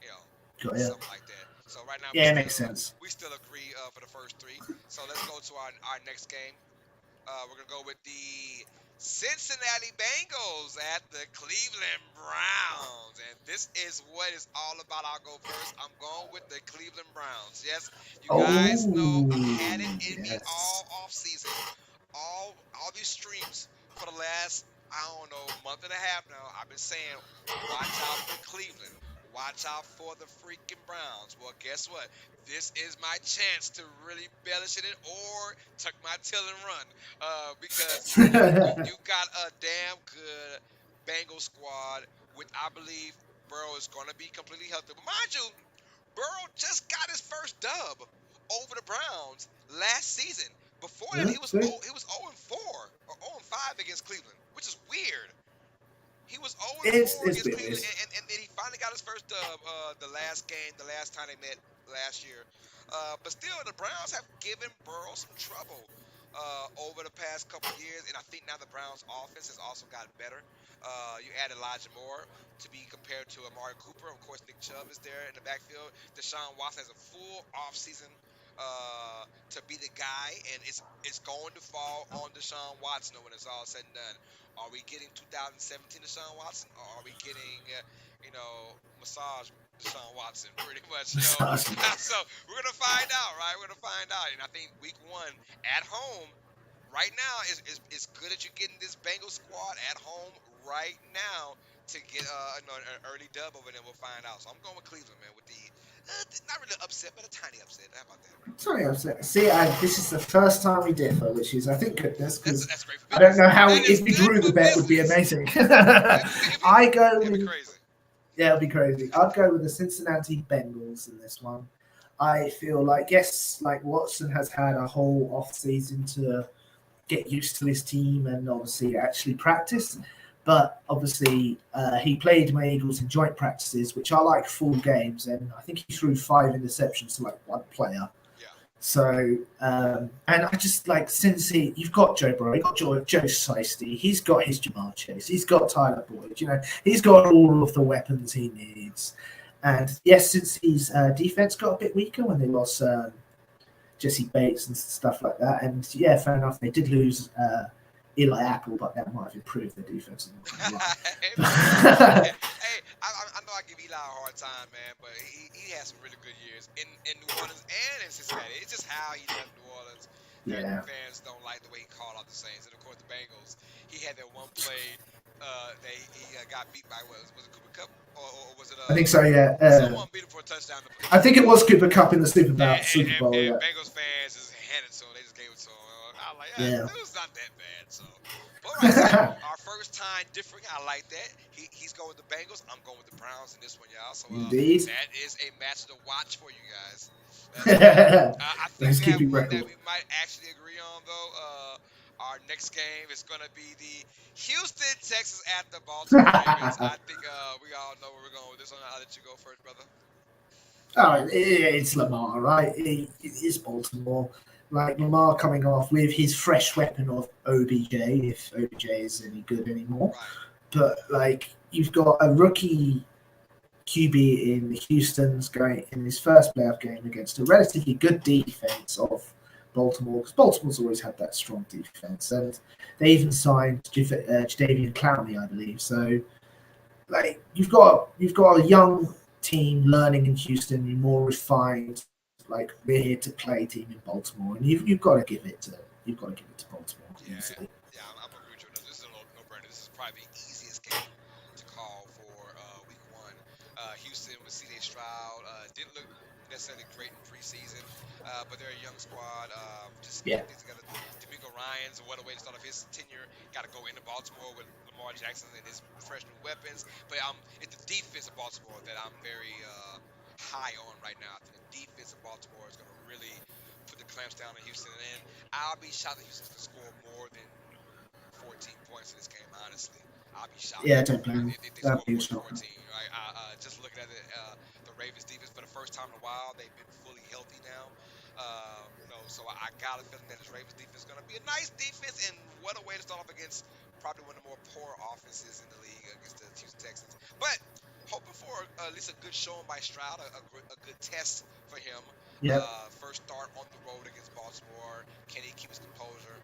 You know, Got ya. something like that. So right now Yeah, it makes sense. we still agree for the first three. So let's go to our next game. We're gonna go with the Cincinnati Bengals at the Cleveland Browns, and this is what it's all about. I'll go first. I'm going with the Cleveland Browns. Yes, you guys know I Oh, had it in me all yes. off season, all these streams for the last, I don't know, month and a half now. I've been saying, watch out for Cleveland. Watch out for the freaking Browns. Well, guess what? This is my chance to really bellish in it or tuck my tail and run. Because you got a damn good Bengal squad with, I believe, Burrow is going to be completely healthy. But mind you, Burrow just got his first dub over the Browns last season. Before that, Yeah, sweet. he was 0 and 4 or 0 and 5 against Cleveland, which is weird. He was 0 and It's 4 it's a against bit Cleveland, weird. and then he finally got his first dub the last game, the last time they met last year. But still, the Browns have given Burrow some trouble over the past couple years, and I think now the Browns' offense has also gotten better. You add Elijah Moore to be compared to Amari Cooper. Of course, Nick Chubb is there in the backfield. Deshaun Watson has a full offseason to be the guy, and it's going to fall on Deshaun Watson when it's all said and done. Are we getting 2017 Deshaun Watson, or are we getting, massage Deshaun Watson? Pretty much, so we're gonna find out, right? We're gonna find out, and I think Week 1 at home, right now, is good that you're getting this Bengals squad at home right now to get an early dub over there. We'll find out. So I'm going with Cleveland, man, with the not really upset, but a tiny upset. How about that? Sorry, I'm saying. See, this is the first time we differ, which is, I think, goodness, because That's great for I don't business. know how That is if we good drew for the bet would be business. amazing. It'd be, I go it'd be with crazy. yeah, it'll be crazy. I'd go with the Cincinnati Bengals in this one. I feel like yes, like Watson has had a whole off season to get used to his team and obviously actually practice. But obviously, he played my Eagles in joint practices, which are like full games, and I think he threw 5 interceptions to like one player. Yeah. So, and I just like since you've got Joe Burrow, you've got Joe Shiesty, he's got his Jamar Chase, he's got Tyler Boyd, he's got all of the weapons he needs. And yes, since his defense got a bit weaker when they lost Jesse Bates and stuff like that, and yeah, fair enough, they did lose Eli Apple, but that might have improved the defense. Hey, man. I'm Hey, I know I give Eli a hard time, man, but he had some really good years in New Orleans and in Cincinnati. It's just how he left New Orleans that yeah, fans don't like the way he called out the Saints. And of course, the Bengals. He had that one play that he got beat by, was it Cooper Cup or was it I think so. Yeah, someone beat him for a touchdown to I put think him it over. was Cooper Cup in the And, Super and, Bowl. and Yeah, Bengals fans just handed it to him. They just gave it to him. I was like, yeah, yeah. it was not that bad. So, but like I said, our first time differing. I like that. He's going with the Bengals. I'm going with the Browns in this one, y'all. So Indeed. that is a match to watch for you guys. Let's go. I think Let's we have keep one that record. we might actually agree on though. Our next game is going to be the Houston Texans at the Baltimore Ravens. I think we all know where we're going with this one. I'll let you go first, brother. Oh, it's Lamar, right? It's Baltimore. Like Lamar coming off with his fresh weapon of OBJ, if OBJ is any good anymore. Right. But like you've got a rookie QB in Houston's going in his first playoff game against a relatively good defense of Baltimore, because Baltimore's always had that strong defense, and they even signed Jadeveon Clowney, I believe. So like you've got a young team learning in Houston, you're more refined, like we're here to play team in Baltimore, and you've got to give it to Baltimore Yeah, easily. yeah, I'm gonna agree with you. This is a no-brainer. This is probably the easiest game to call for Week 1. Houston with C.J. Stroud didn't look necessarily great in preseason, but they're a young squad. Just Yeah, getting things together. D'Amico Ryans, what a way to start off his tenure. Got to go into Baltimore with Lamar Jackson and his fresh new weapons. But it's the defense of Baltimore that I'm very high on right now. I think the defense of Baltimore is going to really put the clamps down on Houston, and I'll be shocked if Houston's going to score more than 14 points in this game. Honestly, I'll be shocked yeah, don't blame me. if they That'd score be more than shocking. 14. Right? Just looking at the Ravens defense for the first time in a while, they've been fully healthy now. So I got a feeling that this Ravens defense is going to be a nice defense, and what a way to start off against probably one of the more poor offenses in the league against the Houston Texans. But hoping for at least a good showing by Stroud, a good test for him. Yep. First start on the road against Baltimore. Can he keep his composure?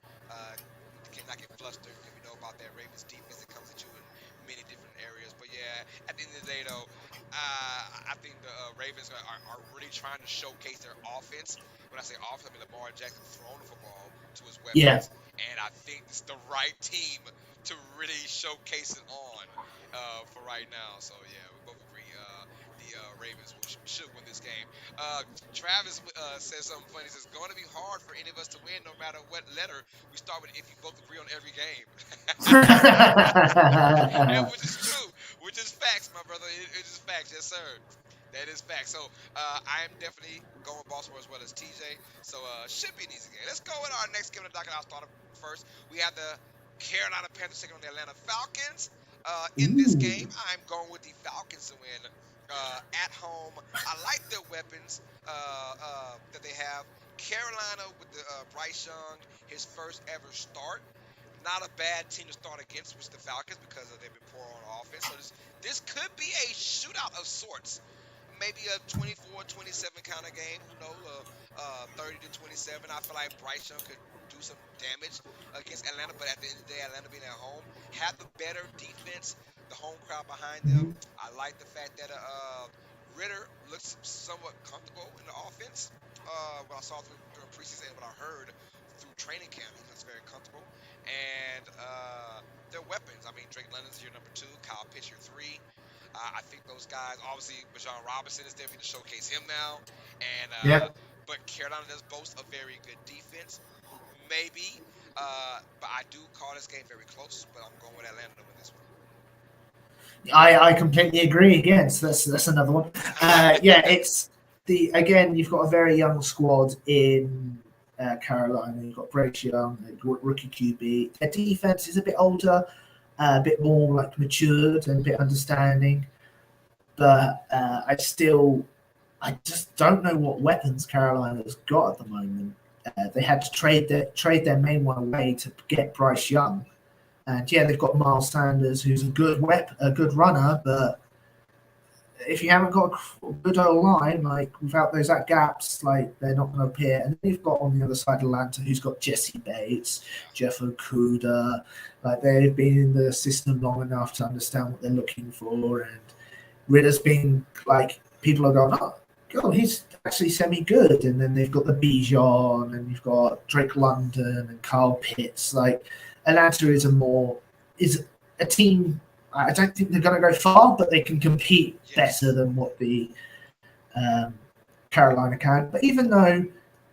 Cannot get flustered because we know about that Ravens defense that comes at you in many different areas. But yeah, at the end of the day, though, I think the Ravens are really trying to showcase their offense. When I say offense, I mean Lamar Jackson throwing the football to his Yeah, weapons, and I think it's the right team to really showcase it on for right now. So yeah, we both agree. The Ravens should win this game. Travis says something funny. He says, "Going to be hard for any of us to win, no matter what letter we start with. If you both agree on every game." And which is true, which is facts, my brother. It is facts, yes, sir. That is facts. So I am definitely going Baltimore as well as TJ. So should be an easy game. Let's go with our next game of the docket. I'll start first. We have the Carolina Panthers taking on the Atlanta Falcons. In this ooh, game, I'm going with the Falcons to win. At home, I like their weapons that they have. Carolina with the Bryce Young, his first ever start. Not a bad team to start against, which is the Falcons, because they've been poor on offense. So this could be a shootout of sorts. Maybe a 24-27 kind of game. Who knows? 30 to 27. I feel like Bryce Young could do some damage against Atlanta, but at the end of the day, Atlanta being at home, have the better defense, the home crowd behind them. mhm. I like the fact that Ritter looks somewhat comfortable in the offense. What I saw during preseason and what I heard through training camp, he looks very comfortable. And their weapons. I mean, Drake London's your number 2, Kyle Pitts your 3. I think those guys, obviously, Bijan Robinson is there to showcase him now. And Yep. but Carolina does boast a very good defense, maybe. But I do call this game very close. But I'm going with Atlanta to win this I completely agree. Again, so that's another one. one. Yeah, it's the again. You've got a very young squad in Carolina. You've got Bryce Young, rookie QB. Their defense is a bit older, a bit more like matured and a bit understanding. But I just don't know what weapons Carolina's got at the moment. They had to trade their main one away to get Bryce Young, and yeah, they've got Miles Sanders, who's a good runner. But if you haven't got a good O line, like without those gaps, like they're not going to appear. And then you've got on the other side Atlanta, who's got Jesse Bates, Yeah. Jeff Okuda. Like they've been in the system long enough to understand what they're looking for, and Ritter's been like people are going, oh, God, he's actually semi good. And then they've got the Bijan, and you've got Drake London and Carl Pitts. Like Atlanta is a team. I don't think they're going to go far, but they can compete better Yes. than what the um, Carolina can. But even though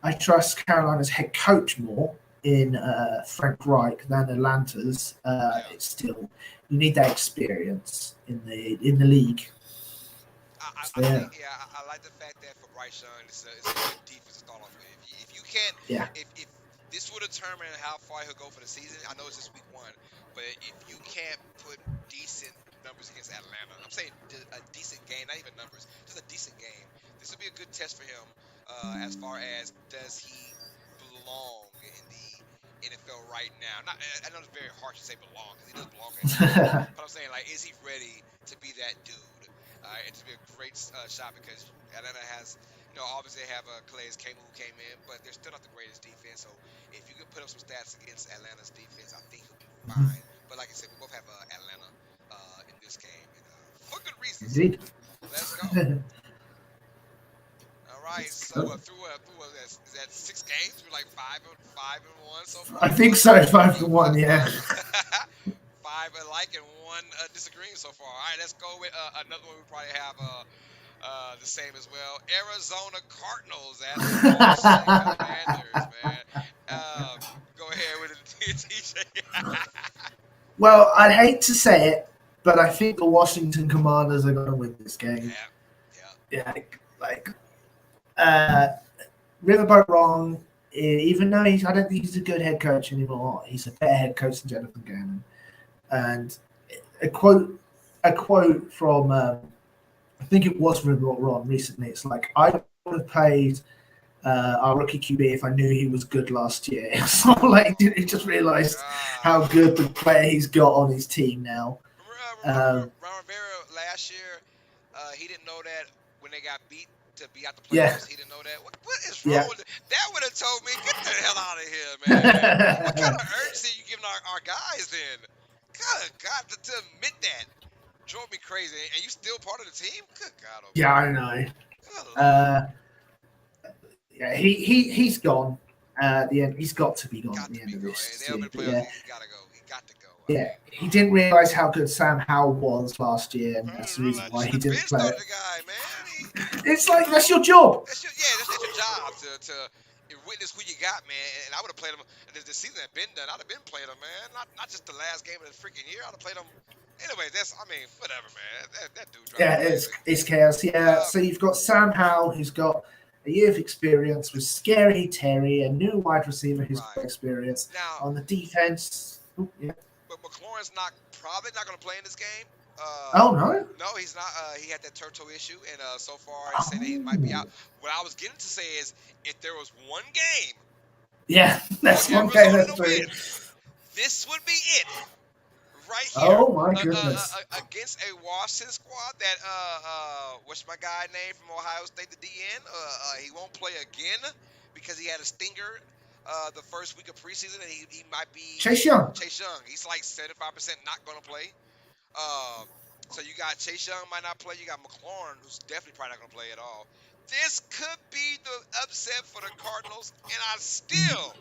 I trust Carolina's head coach more in Frank Reich than Atlanta's, Yeah. it's still you need that experience in the league. So, I yeah, think I like the fact that for Bryce Young, it's a good defense to start off with. If you can't, yeah, if this will determine how far he'll go for the season. I know it's just week 1, but if you can't put decent numbers against Atlanta, I'm saying a decent game, not even numbers, just a decent game. This will be a good test for him as far as does he belong in the NFL right now. Not, I know it's very harsh to say belong because he does belong in the NFL, but I'm saying like, is he ready to be that dude? It's be a great shot because Atlanta has, obviously they have Calais Campbell who came in, but they're still not the greatest defense. So if you can put up some stats against Atlanta's defense, I think he'll be fine. But like I said, we both have Atlanta in this game, and for good reason. So indeed. let's go. All right. Let's So go. through is that 6 games? We're like five and one so I far. think so. 5-1. Yeah. Five alike and one disagreeing so far. All right, let's go with another one. We probably have The same as well. Arizona Cardinals at the Washington Commanders, man. Go ahead with it, TJ. Well, I'd hate to say it, but I think the Washington Commanders are going to win this game. Yeah, yeah. Yeah, uh, Riverboat Wrong, even though I don't think he's a good head coach anymore, he's a better head coach than Jonathan Gannon. And a quote, a quote from I think it was Riverboat Wrong recently. It's like, I would have played our rookie QB if I knew he was good last year. So like, he just realised how good the player he's got on his team now. Remember Ron Rivera last year? He didn't know that when they got beat to be out the Yeah, playoffs. He didn't know that. What is wrong yeah. with it? That would have told me, get the hell out of here, man. What kind of urgency you giving our guys then? God, to admit that drove me crazy. And you still part of the team? Good God, Yeah, Almighty. I know. Good Lord. Uh, yeah, he's gone. At the end, he's got to be gone at Got the to end be of gone. this They open season. the But playoffs. yeah, He got to go. He got to go. I yeah, mean, he didn't realize how good Sam Howell was last year, and I that's didn't the reason realize you why should he have been didn't play started it. the guy, man. It's like that's your job. That's your job to witness who you got, man. And I would have played him. And if the season had been done, I'd have been playing him, man. Not just the last game of the freaking year. I'd have played him. Anyways, whatever, man. That dude drives me Yeah, crazy. it's chaos. Yeah, Uh, so you've got Sam Howell, who's got a year of experience with Scary Terry, a new wide receiver who's got right experience now, on the defense. Yeah. but McLaurin's probably not going to play in this game. Oh no. No, he's not. He had that turf toe issue, and so far he's saying that he might be Oh. out. What I was getting to say is, if there was one game Yeah, for that's one game. Arizona That's to true. win, this would be it. Right here, Oh my goodness. against a Washington squad that what's my guy name from Ohio State, the DN? He won't play again because he had a stinger the first week of preseason, and he might be Chase Young. Chase Young. He's like 75% not going to play. Uh, so you got Chase Young might not play. You got McLaurin, who's definitely probably not going to play at all. This could be the upset for the Cardinals, and I still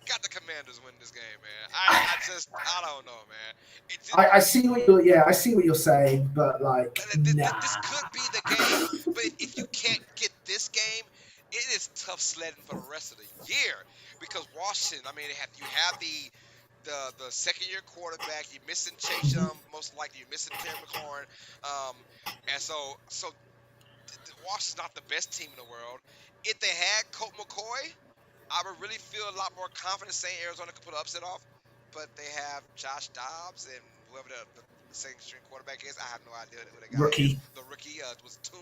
got the Commanders winning this game, man. I don't know, man. I see what you're saying, but like, nah. This could be the game. But if you can't get this game, it is tough sledding for the rest of the year because Washington. I mean, you have the second year quarterback. You're missing Chase Young, most likely. You're missing Terry McLaurin, and so Washington's not the best team in the world. If they had Colt McCoy, I would really feel a lot more confident saying Arizona could put an upset off. But they have Josh Dobbs and whoever the second string quarterback is. I have no idea who the guy is. Rookie. The rookie was Toon.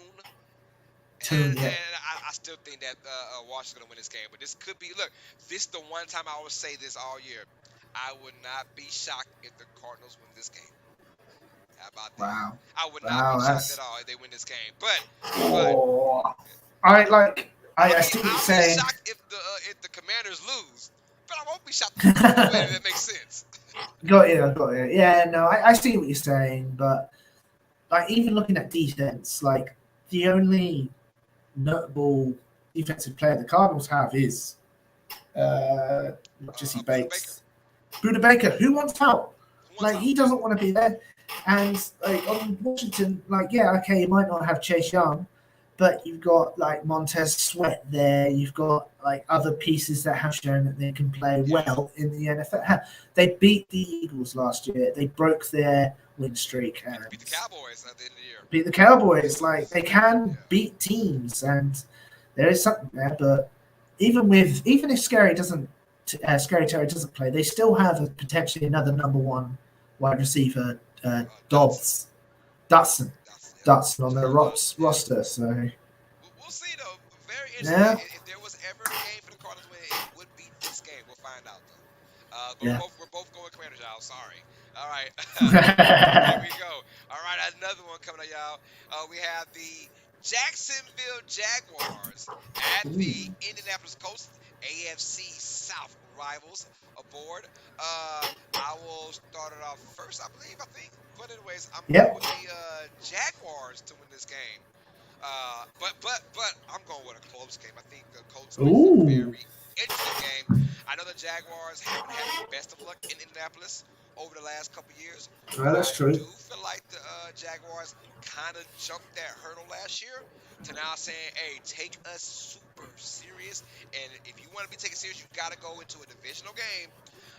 Tune, yeah. And I still think that Washington's going to win this game. But this could be, look, this is the one time I always say this all year. I would not be shocked if the Cardinals win this game. How about that? Wow. I would not be shocked at all if they win this game. But I like. I see what you're I'll saying. be shocked if the Commanders lose. But I won't be shocked if the Cardinals win, if that makes sense. Got you. Yeah, no, I see what you're saying, but like even looking at defense, like the only notable defensive player the Cardinals have is Jesse Bates, Buda Baker. Who wants out? Like he doesn't want to be there. And like on Washington, like yeah, okay, you might not have Chase Young, but you've got like Montez Sweat there. You've got like other pieces that have shown that they can play well in the NFL. They beat the Eagles last year. They broke their win streak and beat the Cowboys at the end of the year. Beat the Cowboys. Like they can beat teams, and there is something there. But even if Scary Terry doesn't play, they still have potentially another number one wide receiver, Dodson on their roster. So we'll see though. Very interesting. Yeah. If there was ever a game for the Cardinals win, it would be this game. We'll find out though. But Yeah. we're both going Commanders, y'all. Sorry. All right. Here we go. All right, another one coming up, y'all. We have the Jacksonville Jaguars at the Indianapolis Colts, AFC South rivals aboard. I will start it off first, I think. But anyways, I'm going with the Jaguars to win this game. But I'm going with a close game. I think the Colts are a very interesting game. I know the Jaguars haven't had the best of luck in Indianapolis over the last couple years. Well, But that's I true. do feel like the Jaguars kind of jumped that hurdle last year to now saying, "Hey, take us super serious, and if you want to be taken serious, you got to go into a divisional game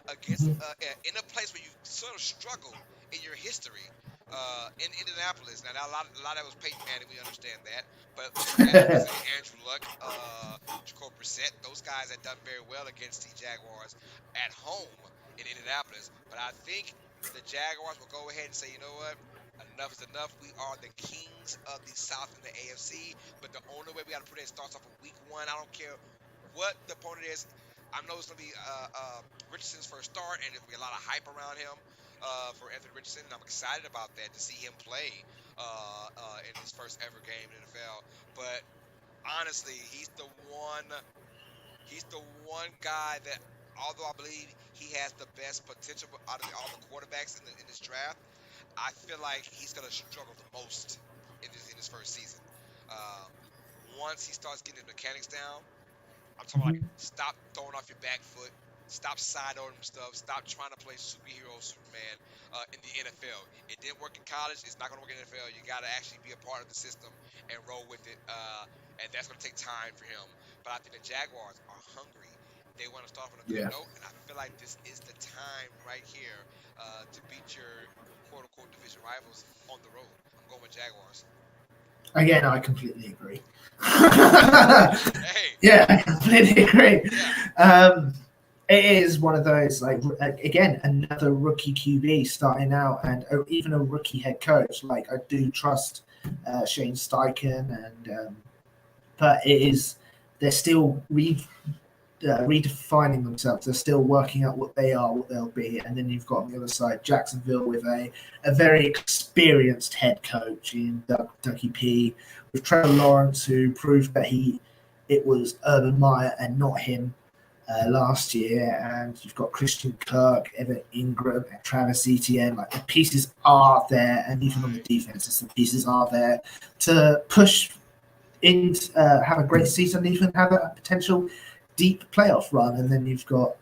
against Mhm. in a place where you sort of struggled in your history in Indianapolis. Now, a lot of that was Peyton Manning. We understand that, but Andrew was a Andrew Luck, Jacob Brissett. Those guys had done very well against the Jaguars at home in Indianapolis. But I think the Jaguars will go ahead and say, you know what? Enough is enough. We are the kings of the South in the AFC. But the only way we got to put it starts off of week 1. I don't care what the opponent is. I know it's going to be Richardson's first start, and there's going to be a lot of hype around him for Anthony Richardson, and I'm excited about that to see him play in his first ever game in the NFL. But honestly, he's the one guy that, although I believe he has the best potential out of all the quarterbacks in this draft, I feel like he's going to struggle the most in his first season. Uh, Once he starts getting the mechanics down, I'm talking about like Mhm. stop throwing off your back foot. Stop sidearming stuff. Stop trying to play superhero Superman in the NFL. It didn't work in college. It's not going to work in the NFL. You got to actually be a part of the system and roll with it. And that's going to take time for him. But I think the Jaguars are hungry. They want to start off on a good Yeah. note. And I feel like this is the time right here to beat your quote unquote division rivals on the road. I'm going with Jaguars. Again, I completely agree. Hey, Yeah, I completely agree. yeah, Um, it is one of those again another rookie QB starting out, and even a rookie head coach. Like I do trust Shane Steichen, and but it is they're still redefining themselves. They're still working out what they are, what they'll be, and then you've got on the other side Jacksonville with a very experienced head coach in Ducky P, with Trevor Lawrence, who proved that it was Urban Meyer and not him last year, and you've got Christian Kirk, Evan Ingram, and Travis Etienne. Like the pieces are there, and even on the right. defenses, the pieces are there to push in, have a great season, even have a potential deep playoff run. And then you've got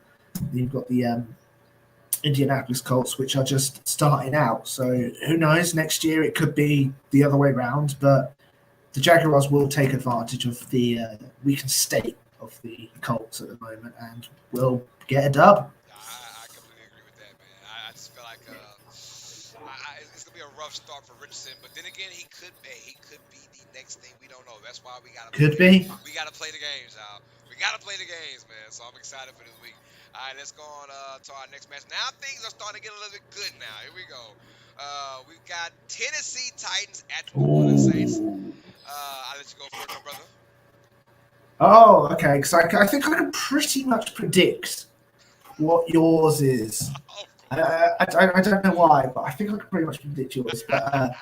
the Indianapolis Colts, which are just starting out. So who knows? Next year it could be the other way round, but the Jaguars will take advantage of the weakened state of the Colts at the moment, and will get a dub. I completely agree with that, man. I just feel like it's gonna be a rough start for Richardson, but then again, he could be the next thing, we don't know. That's why we gotta play Could the be. we gotta play the games, y'all. We gotta play the games, man. So I'm excited for this week. All right, let's go on to our next match. Now things are starting to get a little bit good. Now here we go. We've got Tennessee Titans at the New Orleans Saints. Ooh. I'll let you go first, my brother. Oh, okay. Because I think I can pretty much predict what yours is. Of course. I don't know why, but I think I can pretty much predict yours. But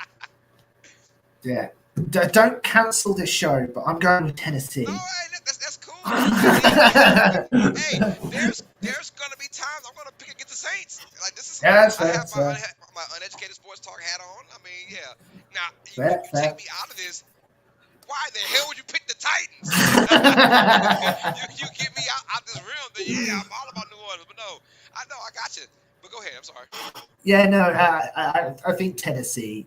yeah, don't cancel this show. But I'm going with No, Tennessee. hey, that's cool. I mean, hey, there's gonna be times I'm gonna pick against the Saints. Like this is, Yeah, that's I fair. have That's fair. my uneducated sports talk hat on. I mean, yeah. Now Fair, you take fair. me out of this. Why the hell would you pick the Titans? You get me out this realm. Then yeah, I'm all about New Orleans. But no, I know I got you. But go ahead. I'm sorry. Yeah, no, I think Tennessee.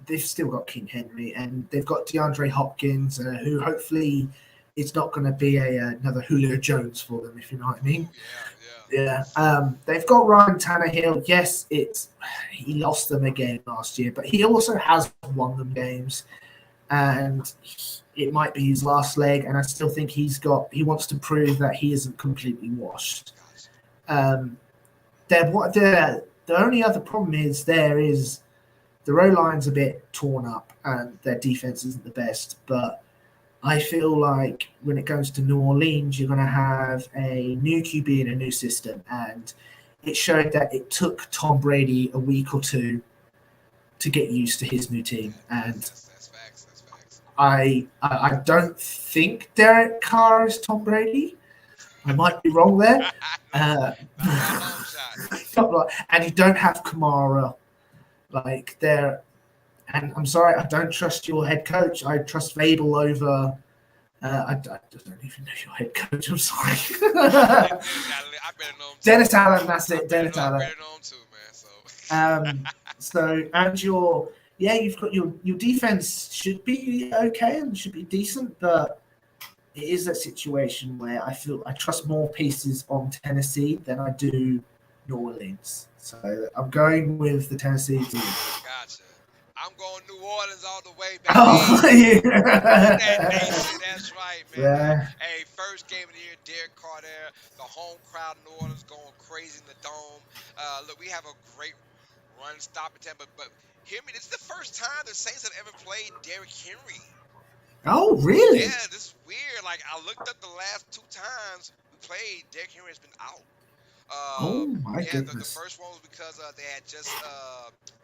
They've still got King Henry, and they've got DeAndre Hopkins, who hopefully it's not going to be another Julio Jones for them, if you know what I mean. Ooh, yeah, yeah. Yeah, they've got Ryan Tannehill. Yes, he lost them again last year, but he also has won them games, and it might be his last leg. And I still think he wants to prove that he isn't completely washed. Gotcha. Um, the only other problem is the O line's a bit torn up and their defense isn't the best. But I feel like when it goes to New Orleans, you're going to have a new QB and a new system, and it showed that it took Tom Brady a week or two to get used to his new team. And That's facts. That's facts. I don't think Derek Carr is Tom Brady. I might be wrong there. No, Uh, not by a long shot. and you don't have Kamara like there. And I'm sorry, I don't trust your head coach. I trust Vabel over I don't even know your head coach. I'm sorry. Dennis Allen, I better know him too. Dennis Allen, that's I it. better Dennis know. I Allen. better know him too, man. So. So and you've got your defense should be okay and should be decent, but it is that situation where I feel I trust more pieces on Tennessee than I do New Orleans. So I'm going with the Tennessee team. Gotcha. I'm going New Orleans all the way, Oh, baby. Who that yeah. nation? That's right, man. Yeah. Hey, first game of the year, Derek Carr there. The home crowd in New Orleans going crazy in the dome. Look, we have a great run stopping time, but hear me. This is the first time the Saints have ever played Derrick Henry. Oh, really? Yeah, this is weird. Like I looked up the last two times we played, Derrick Henry has been out. Oh my Yeah, the goodness. first one was because they had just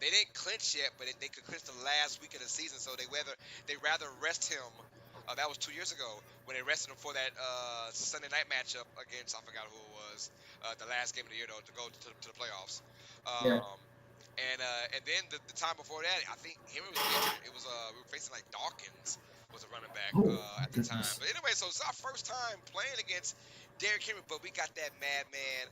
they didn't clinch yet, but they could clinch the last week of the season, so they rather rest him. That was 2 years ago when they rested him for that Sunday night matchup against I forgot who it was, the last game of the year though to go to the playoffs. Yeah. Um, and then the time before that, I think Henry was injured. It was we were facing like Dawkins was a running back Oh my at the time. goodness. But anyway, so it's our first time playing against Derrick Henry, but we got that madman.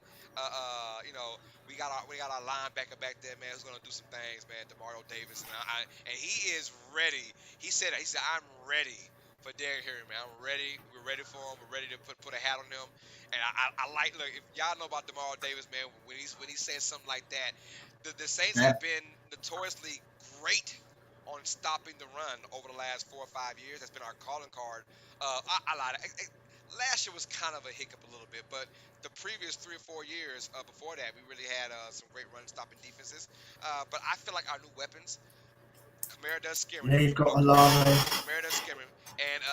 You know, we got our linebacker back there, man, who's gonna do some things, man. Demario Davis, and he is ready. He said I'm ready for Derrick Henry, man. I'm ready. We're ready for him. We're ready to put a hat on him. And I like look if y'all know about Demario Davis, man. When he says something like that, the Saints Yeah. have been notoriously great on stopping the run over the last 4 or 5 years. That's been our calling card. I lied. Last year was kind of a hiccup a little bit, but the previous 3 or 4 years before that, we really had some great run stopping defenses. But I feel like our new weapons, Kamara does scare me. Yeah, you've got Alano. Kamara does scare me, and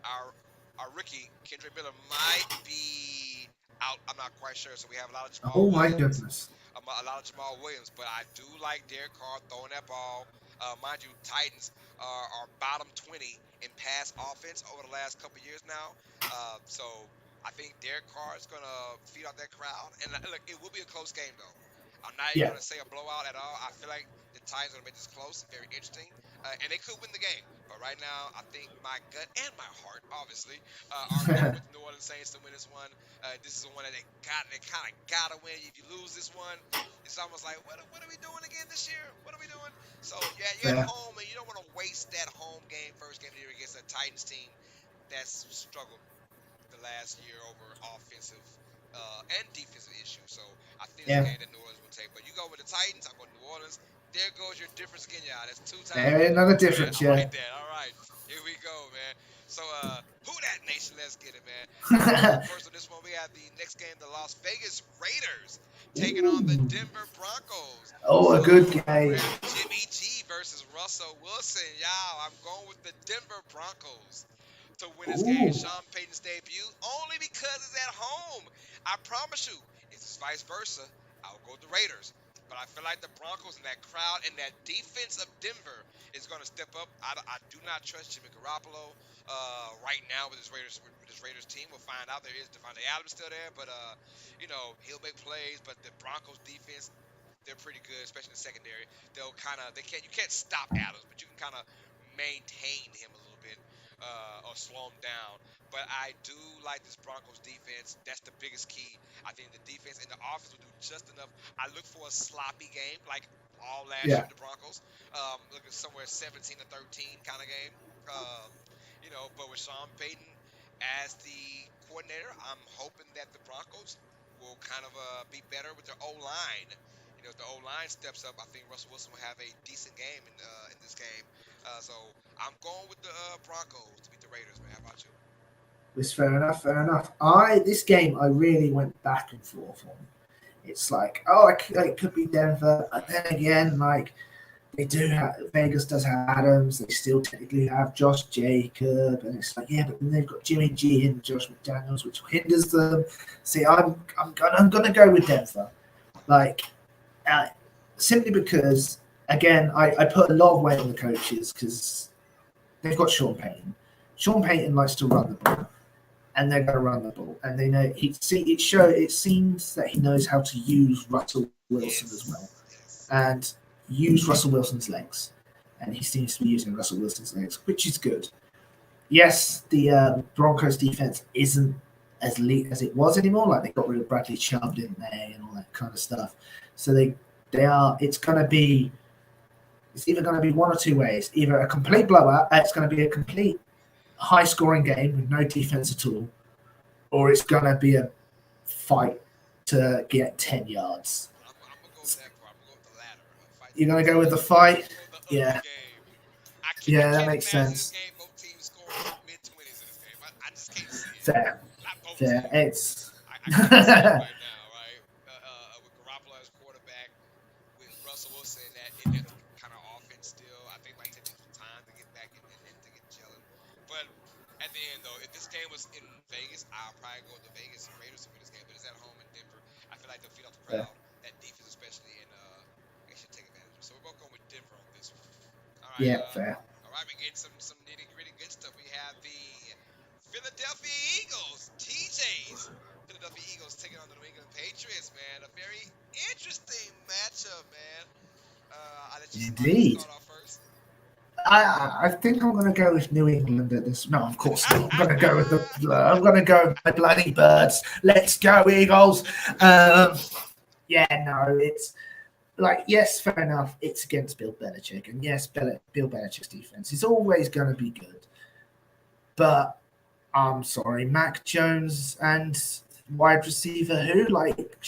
our rookie Kendrick Miller might be out. I'm not quite sure. So we have a lot of Jamal Oh my Williams. goodness. A lot of Jamal Williams, but I do like Derek Carr throwing that ball. Mind you, Titans are bottom 20 in pass offense over the last couple of years now. So I think Derek Carr is going to feed off that crowd. And look, it will be a close game, though. I'm not even Yeah. going to say a blowout at all. I feel like the Titans are going to make this close, very interesting. And they could win the game. But right now, I think my gut and my heart, obviously, are going with the New Orleans Saints to win this one. This is the one that they kind of got to win. If you lose this one, it's almost like, what are we doing again this year? What are we doing? So, yeah, you're at Fair. home, and you don't want to waste that home game, first game of the year against a Titans team that's struggled the last year over offensive and defensive issues. So, I think it's a Yeah. game that New Orleans will take. But you go with the Titans, I'm going New Orleans. There goes your difference again, y'all. That's 2 times. There is another difference, I yeah. like that. All right. Here we go, man. So, who that nation? Let's get it, man. First on this one, we have the next game, the Las Vegas Raiders taking on the Ooh. Denver Broncos. Oh, a So, good we game. have Jimmy G versus Russell Wilson. Y'all, I'm going with the Denver Broncos to win this game. Ooh. Sean Payton's debut, only because it's at home. I promise you, if it's vice versa, I'll go with the Raiders. But I feel like the Broncos and that crowd and that defense of Denver is going to step up. I do not trust Jimmy Garoppolo right now with this Raiders team. We'll find out. There is Devontae Adams still there, but he'll make plays. But the Broncos defense, they're pretty good, especially in the secondary. You can't stop Adams, but you can kind of maintain him a little bit or slow him down. But I do like this Broncos defense. That's the biggest key. I think the defense and the offense will do just enough. I look for a sloppy game, like all last year Yeah. with the Broncos. Looking somewhere 17-13 kind of game. But with Sean Payton as the coordinator, I'm hoping that the Broncos will kind of be better with their O-line. If the O-line steps up, I think Russell Wilson will have a decent game in this game. So I'm going with the Broncos to beat the Raiders, man. How about you? It's fair enough. Fair enough. This game I really went back and forth on. It's like, it could be Denver, but then again, like they do have Vegas does have Adams. They still technically have Josh Jacob, and it's like, yeah, but then they've got Jimmy G and Josh McDaniels, which hinders them. See, I'm gonna go with Denver, like simply because again, I put a lot of weight on the coaches because they've got Sean Payton. Sean Payton likes to run the ball, and they're going to run the ball, and they know it seems that he knows how to use Russell Wilson as well, Yes. and use Russell Wilson's legs, and he seems to be using Russell Wilson's legs, which is good. yes, the Broncos defense isn't as elite as it was anymore. Like they got rid of Bradley Chubb, didn't they, and all that kind of stuff. So they are. It's going to be. It's either going to be one or two ways. Either a complete blowout. It's going to be a complete high scoring game with no defense at all, or it's going to be a fight to get 10 yards. I'm gonna go with that part. I'm gonna go with the latter. Fight to You're get going to 10 go with the yards. I'm fight. gonna go with the ugly Yeah, game. I yeah, that can't makes imagine this sense. game. Both teams scoring mid 20s in this game. I just can't see it. Fair, Not both fair. teams. It's I can't see it right now, right? With Garoppolo as quarterback, with Russell Wilson in that kind of offense still. I think it might take them some time to get back and to get gelling. But at the end, though, if this game was in Vegas, I'll probably go with the Vegas Raiders to win this game. But it's at home in Denver. I feel like they'll feed off the fair. crowd, that defense especially, and they should take advantage of it. So we're both going with Denver on this one. All right, Yeah, fair. all right. We get some nitty gritty good stuff. We have the Philadelphia Eagles, TJ's Philadelphia Eagles taking on the New England Patriots. Man, a very interesting matchup, man. I'll let you Indeed. start off first. I think I'm going to go with New England at this. No, of course not. I'm going to go with the. I'm going to go with my bloody birds. Let's go Eagles. Um, yeah, no, it's like yes, fair enough. It's against Bill Belichick, and yes, Bill Belichick's defense is always going to be good. But I'm sorry, Mac Jones and wide receiver who like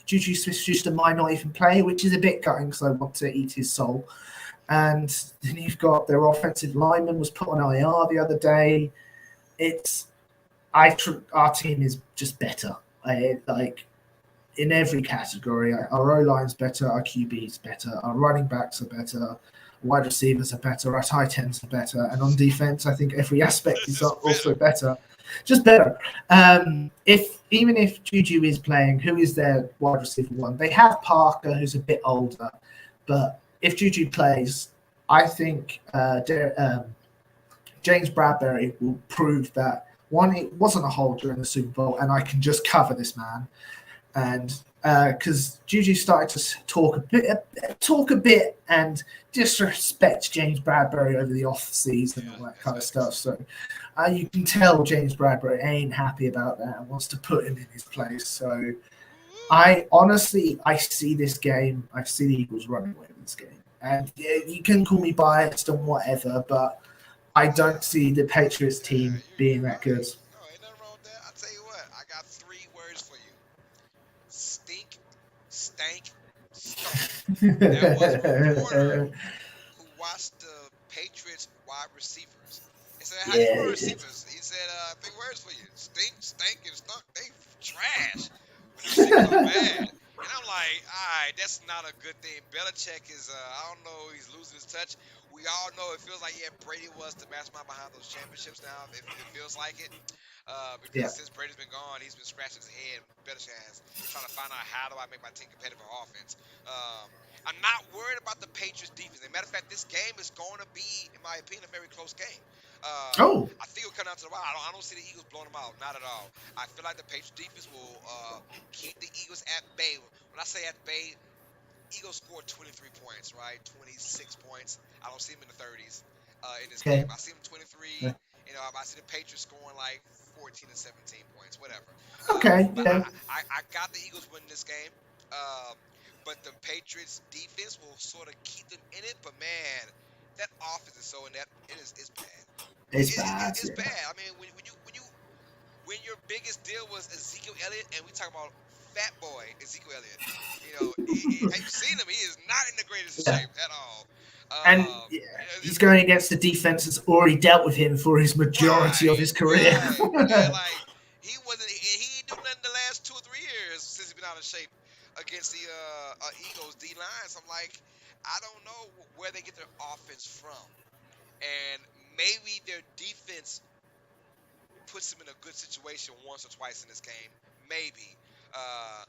Juju Smith-Schuster might not even play, which is a bit gutting because I want to eat his soul. And then you've got their offensive lineman was put on IR the other day. It's our team is just better. Like in every category, our O line's better, our QB's better, our running backs are better, wide receivers are better, our tight ends are better, and on defense, I think every aspect It's is just also better. better, just better. If even if Juju is playing, who is their wide receiver one? They have Parker, who's a bit older, but if Juju plays, I think James Bradbury will prove that one, it wasn't a hold during the Super Bowl, and I can just cover this man. And because Juju started to talk a bit, and disrespect James Bradbury over the off season and Yeah, all that that's kind of stuff. facts. So you can tell James Bradbury ain't happy about that and wants to put him in his place. So Woo. I honestly, I see this game. I see the Eagles running away with this game. And yeah, you can call me biased and whatever, but I don't see the Patriots Yeah, team being you're that right. good. No, ain't nothing wrong with that. I'll tell you what, I got three words for you: stink, stank, stunk. That was a reporter who watched the Patriots wide receivers. He said, "How do you Yeah, wide it is. receivers?" He said, "Three words for you: stink, stank, and stunk. They trash. When the receivers are bad." And I'm like, all right, that's not a good thing. Belichick is, I don't know, he's losing his touch. We all know it feels like, yeah, Brady was the mastermind behind those championships now. It feels like it. Yeah, Because since Brady's been gone, he's been scratching his head. Belichick has trying to find out how do I make my team competitive on offense. Um, I'm not worried about the Patriots defense. As a matter of fact, this game is going to be, in my opinion, a very close game. oh, I think it'll come down to the wire. I don't see the Eagles blowing them out. Not at all. I feel like the Patriots defense will keep the Eagles at bay. When I say at bay, Eagles scored 23 points, right? 26 points. I don't see them in the 30s in this game. okay. I see them 23. Yeah. I see the Patriots scoring like 14 and 17 points, whatever. Okay, But yeah. I got the Eagles winning this game. Um, but the Patriots defense will sort of keep them in it. But man, that offense is so inept. It's bad. It's bad, It's yeah. bad. I mean, when your biggest deal was Ezekiel Elliott, and we talk about fat boy Ezekiel Elliott. Have you seen him? He is not in the greatest Yeah. shape at all. And yeah, he's It's going against the defense that's already dealt with him for his majority of right, his career. right. And like he wasn't, he ain't do nothing the last 2 or 3 years since he's been out of shape against the Eagles D line. So I'm like, I don't know where they get their offense from, and maybe their defense puts him in a good situation once or twice in this game, maybe. Uh,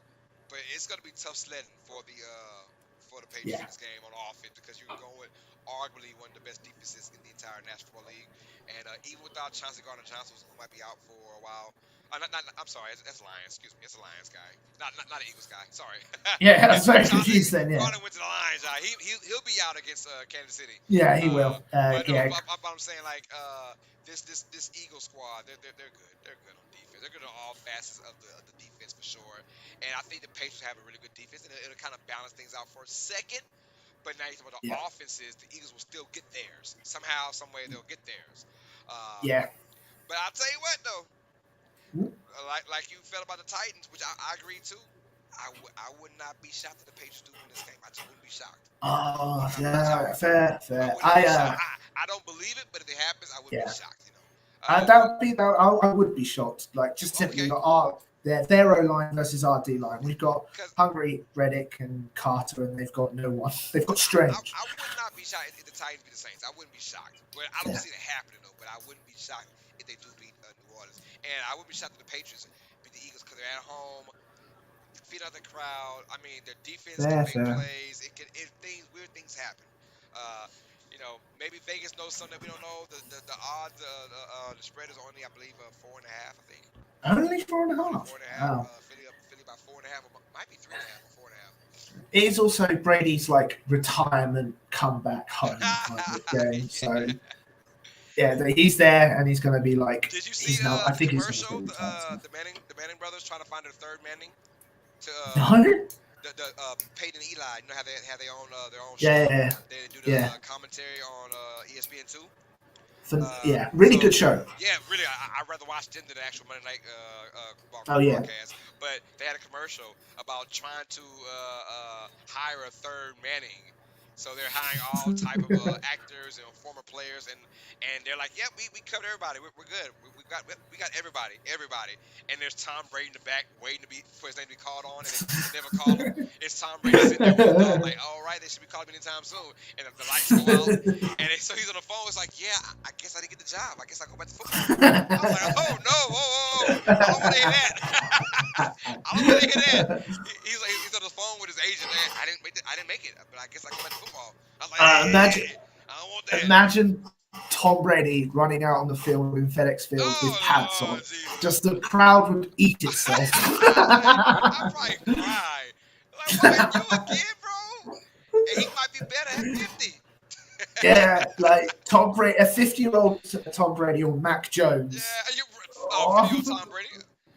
but it's going to be tough sledding for the Patriots Yeah, in this game on offense because you're going with arguably one of the best defenses in the entire National Football League, and even without Chauncey Gardner-Johnson, who might be out for a while. I'm sorry, that's Lions. Excuse me, it's a Lions guy, not an Eagles guy. Sorry, yeah, I was very Chauncey confused then. Yeah, Gardner went to the Lions. He'll be out against Kansas City. yeah, he will. But no, Yeah, I'm saying like this Eagle squad, they're good. They're good on defense. They're good on all facets of the defense for sure. And I think the Patriots have a really good defense, and it'll kind of balance things out for a second. But now you talk about the Yeah, offenses, the Eagles will still get theirs somehow, some way they'll get theirs. yeah. But I'll tell you what though, Mm. like you felt about the Titans, which I agree too. I would not be shocked if the Patriots do win this game. I just wouldn't be shocked. Oh, Would not be yeah, shocked. fair, I fair. wouldn't be shocked. I don't believe it, but if it happens, I wouldn't be Yeah, shocked. that would be that. I would be shocked. Like just simply, Okay, like, their O line versus our D line. We've got because Hungry, Reddick, and Carter, and they've got no one. They've got I, Strange. I would not be shocked if the Titans beat the Saints. I wouldn't be shocked. But I don't Yeah, see it happening though. But I wouldn't be shocked if they do beat New Orleans. And I wouldn't be shocked if the Patriots beat the Eagles because they're at home, feed out the crowd. I mean, their defense can fair, make fair. plays. Weird things happen. Uh, maybe Vegas knows something that we don't know. The odds, the spread is only, I believe, 4.5. I think Only four and a only half. 4.5. Wow. Philly about 4.5, or might be 3.5 or 4.5. It is also Brady's like retirement comeback home kind of game. So Yeah. yeah, he's there and he's going to be like Did you see he's now. I the think he's going to commercial? be retired. So. The Manning brothers trying to find their third Manning to No. the Peyton and Eli. You know how they have their own show. Yeah, yeah, They do the yeah. commentary on ESPN two. Yeah, really So good show. yeah, really, I'd rather watch them than the actual Monday night Oh yeah. broadcast. But they had a commercial about trying to hire a third Manning. So they're hiring all type of actors and former players, and they're like, "Yep, we covered everybody. We're good. We got everybody." And there's Tom Brady in the back waiting for his name to be called on, and they never call him. It's Tom Brady sitting there with his thumb like, "All right, they should be calling me anytime soon." And the lights go out, and so he's on the phone. It's like, "Yeah, I guess I didn't get the job. I guess I go back to football." I was like, "Oh no, whoa. I don't want to hear that. I don't want to hear that." He's on the phone with his agent. I didn't make it, but I guess I go back to football. I was like, Imagine, "Hey, I don't want that." imagine Tom Brady running out on the field in FedEx Field with pads Oh on. Lord, Jesus. Just the crowd would eat itself. I'd probably cry. Like, what? You again, bro? And he might be better at 50. Yeah, like Tom Brady, a 50-year-old Tom Brady or Mac Yeah, Jones. you Oh. video Tom Brady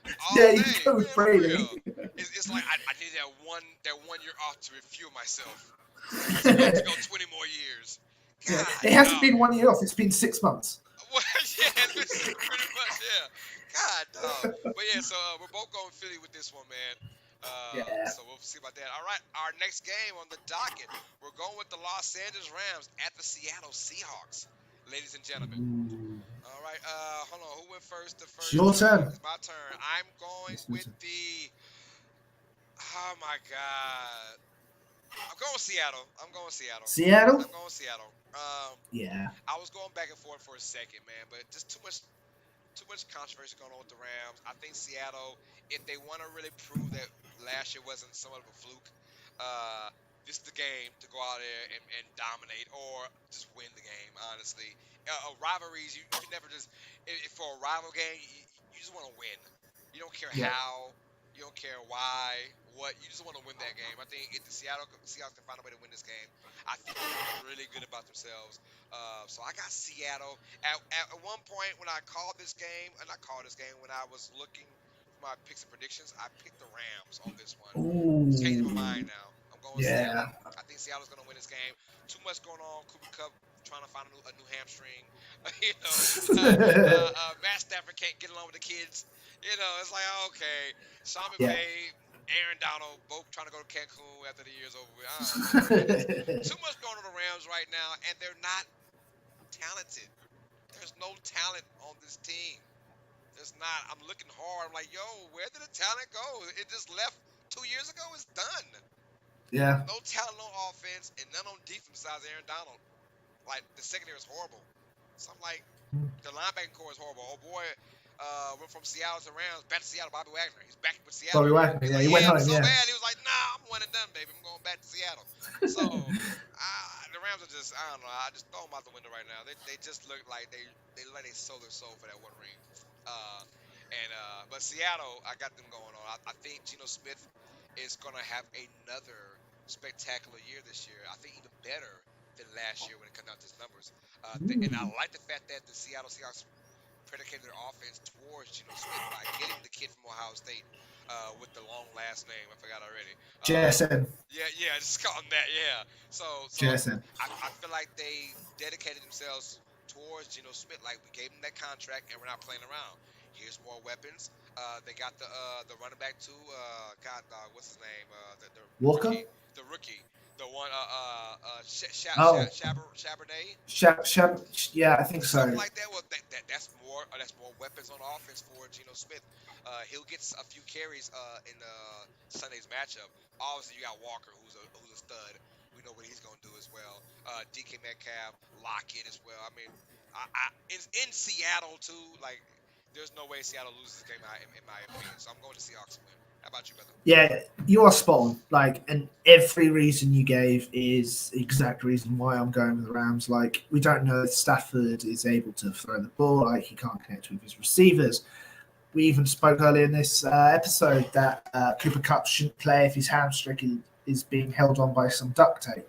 all Yeah, day, you go man, with for Brady. real. It's like I need that 1 year off to refuel myself. It's about to go 20 more years. Yeah, God, it hasn't dog. been 1 year off. It's been 6 months. Well, yeah, pretty much, yeah. God, dog. But yeah, so we're both going Philly with this one, man. Yeah. So we'll see about that. All right, our next game on the docket, we're going with the Los Angeles Rams at the Seattle Seahawks, ladies and gentlemen. Ooh. All right, hold on. Who went first? The It's first. your turn. It's my turn. I'm going It's your with turn. the. Oh my God. I'm going Seattle. I'm going Seattle. Seattle? I'm going Seattle. Yeah. I was going back and forth for a second, man, but just too much controversy going on with the Rams. I think Seattle, if they want to really prove that last year wasn't somewhat of a fluke, this is the game to go out there and dominate or just win the game, honestly. Rivalries, you can never just, if for a rival game, you just want to win. You don't care Yeah. how, you don't care why, what, you just want to win that game. I think if the Seahawks can find a way to win this game, I think they feel really good about themselves. So I got Seattle. At one point when I called this game, and I called this game when I was looking for my picks and predictions, I picked the Rams on this one. Ooh. Changing my mind now. I'm going Seattle. Yeah. I think Seattle's going to win this game. Too much going on. Cooper Kupp trying to find a new hamstring. Matt Stafford can't get along with the kids. It's like, okay. Sean Yeah. McVay, Aaron Donald, both trying to go to Cancun after the year's over with. I don't know. Too much going on the Rams right now, and they're not talented. There's no talent on this team. There's not. I'm looking hard. I'm like, yo, where did the talent go? It just left 2 years ago. It's done. Yeah. No talent on offense and none on defense besides Aaron Donald. Like, the secondary is horrible. So I'm like, the linebacking core is horrible. Oh boy, went from Seattle to Rams, back to Seattle. Bobby Wagner, he's back with Seattle. Bobby Wagner. He's Yeah, like, he went yeah, it home. was so Yeah. bad. He was like, nah, I'm one and done, baby. I'm going back to Seattle. So the Rams are just, I don't know. I just throw them out the window right now. They just look like they look like they sold their soul for that one ring. But Seattle, I got them going on. I think Geno Smith is gonna have another spectacular year this year. I think even better than last year when it comes down to his numbers. And I Mm. like the fact that the Seattle Seahawks predicated their offense towards Geno Smith by getting the kid from Ohio State with the long last name. I forgot already. JSN. Yeah, just call him that. Yeah. So JSN. I feel like they dedicated themselves towards Geno Smith. Like we gave him that contract, and we're not playing around. Here's more weapons. They got the running back too. What's his name? The Walker? rookie, the one Oh, Chabernet. yeah, I think Something so. like that. Well, that's more weapons on offense for Geno Smith. He'll get a few carries in Sunday's matchup. Obviously, you got Walker, who's a stud. We know what he's going to do as well. DK Metcalf, Lockett as well. I mean, in Seattle too. Like, there's no way Seattle loses this game in my opinion. So I'm going to Seahawks to win. How about you, brother? Yeah, you are spot on. Like, and every reason you gave is the exact reason why I'm going with the Rams. Like, we don't know if Stafford is able to throw the ball. Like, he can't connect with his receivers. We even spoke earlier in this episode that Cooper Cup shouldn't play if his hamstring is being held on by some duct tape.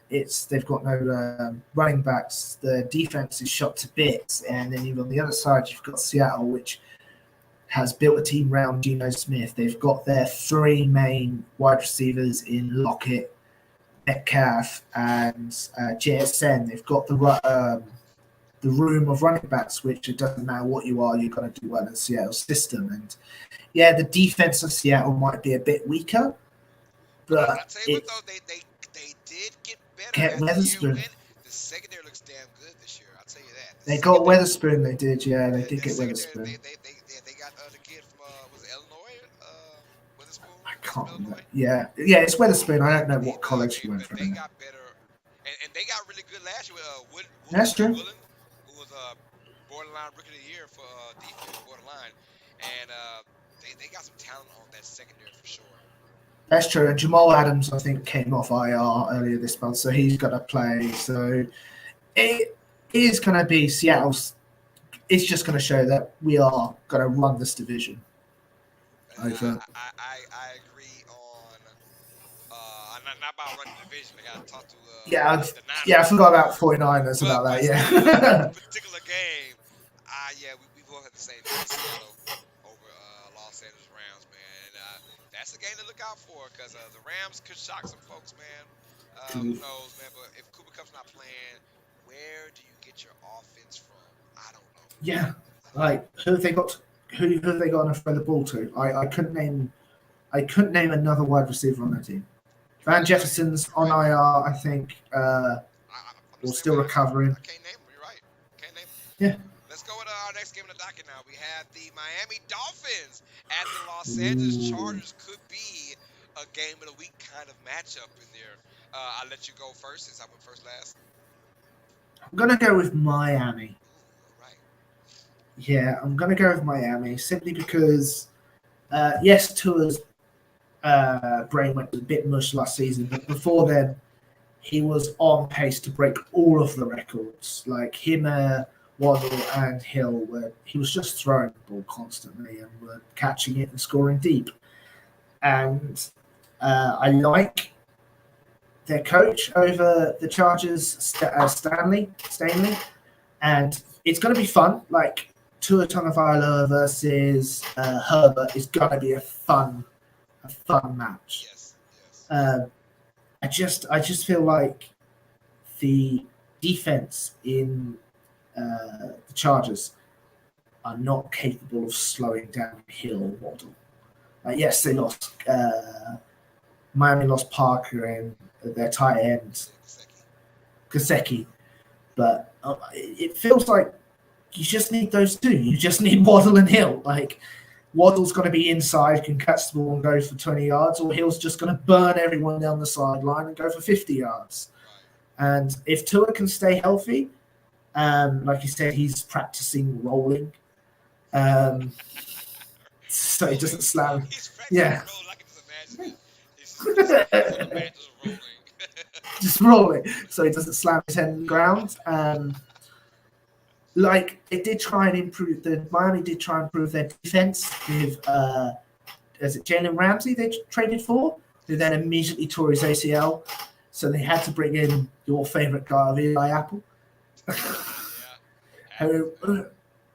They've got no running backs. The defense is shot to bits, and then even on the other side, you've got Seattle, which has built a team around Geno Smith. They've got their three main wide receivers in Lockett, Metcalf, and JSN. They've got the room of running backs, which it doesn't matter what you are, you're going to do well in Seattle's system. And yeah, the defense of Seattle might be a bit weaker, But but I tell you what it though, they did get better get as the year Weatherspoon. went. The secondary looks damn good this year. I'll tell you that. The They got secondary, Weatherspoon. They did, yeah. They did the get secondary, Weatherspoon. they got the kid from was it Illinois? Witherspoon I from can't remember. Illinois. Yeah, it's Weatherspoon. I He don't know he what dug college he in, went but from. they got better, and they got really good last year with That's true. Woolen, who was borderline rookie of the year for defense, borderline, and they got some talent on that secondary for sure. That's true. And Jamal Adams, I think, came off IR earlier this month, so he's going to play. So it is going to be Seattle's. It's just going to show that we are going to run this division over. I agree on not about running the division. I got to talk to Yeah, the Niners yeah, I about forgot that. about 49ers about But that. still, this Yeah. particular game, yeah, we both have the same thing. Seattle over Los Angeles Rams, man. And, that's a game to look out for because the Rams could shock some folks, man. Who knows, man? But if Cooper Cup's not playing, where do you get your offense from? I don't know. Yeah, like who have they got? Who have they got to throw the ball to? I couldn't name. I couldn't name another wide receiver on that team. Van Jefferson's on IR, I think. I'm the Or same still way. recovering. I can't name them. You're right. Can't name them. Yeah. Let's go with our next game in the docket now. We have the Miami Dolphins at the Los Angeles Ooh. Chargers. Could be a game of the week kind of matchup in there. I'll let you go first since I went first last. I'm gonna go with Miami. Ooh, all right. Yeah, I'm gonna go with Miami simply because, yes, Tua's brain went a bit mush last season, but before then, he was on pace to break all of the records. Like him, Waddle, and Hill he was just throwing the ball constantly and were catching it and scoring deep. And I like their coach over the Chargers, Stanley, and it's going to be fun. Like Tua Tagovailoa versus Herbert is going to be a fun match. Yes. Yes. I just feel like the defense in the Chargers are not capable of slowing down Hill or Waddle. Yes, they lost. Miami lost Parker and their tight end Kaseki, but it feels like you just need those two. You just need Waddle and Hill. Like Waddle's going to be inside, can catch the ball and go for 20 yards, or Hill's just going to burn everyone down the sideline and go for 50 yards. And if Tua can stay healthy, like you said, he's practicing rolling, so he doesn't slam. He's practicing Yeah. rolling. I can just imagine it. He's just rolling. Just rolling, so he doesn't slam his head on the ground. Like they did try and improve. Miami did try and improve their defense with, is it Jalen Ramsey they traded for, who then immediately tore his ACL. so they had to bring in your favorite guy, Eli Apple, Yeah, happens, who man.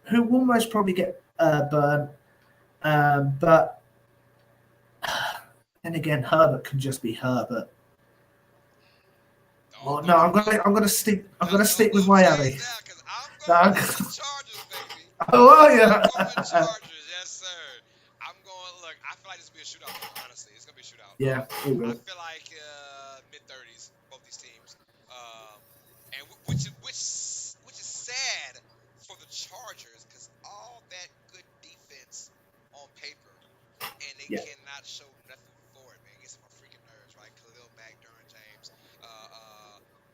who will most probably get burnt. But then again, Herbert can just be Herbert. Don't Well, don't no, don't don't, I'm gonna stick. I'm gonna don't stick with change Miami. that because I'm No, going with the Chargers, baby. oh, are I'm going you? Chargers, yes sir. I'm going. Look, I feel like this will be a shootout though. Honestly, it's gonna be a shootout. Yeah, it I will. feel like mid 30s, both these teams, and which is sad for the Chargers because all that good defense on paper, and they Yeah, cannot show nothing for it, man. It gets on my freaking nerves, right? Khalil Mack, Derwin James,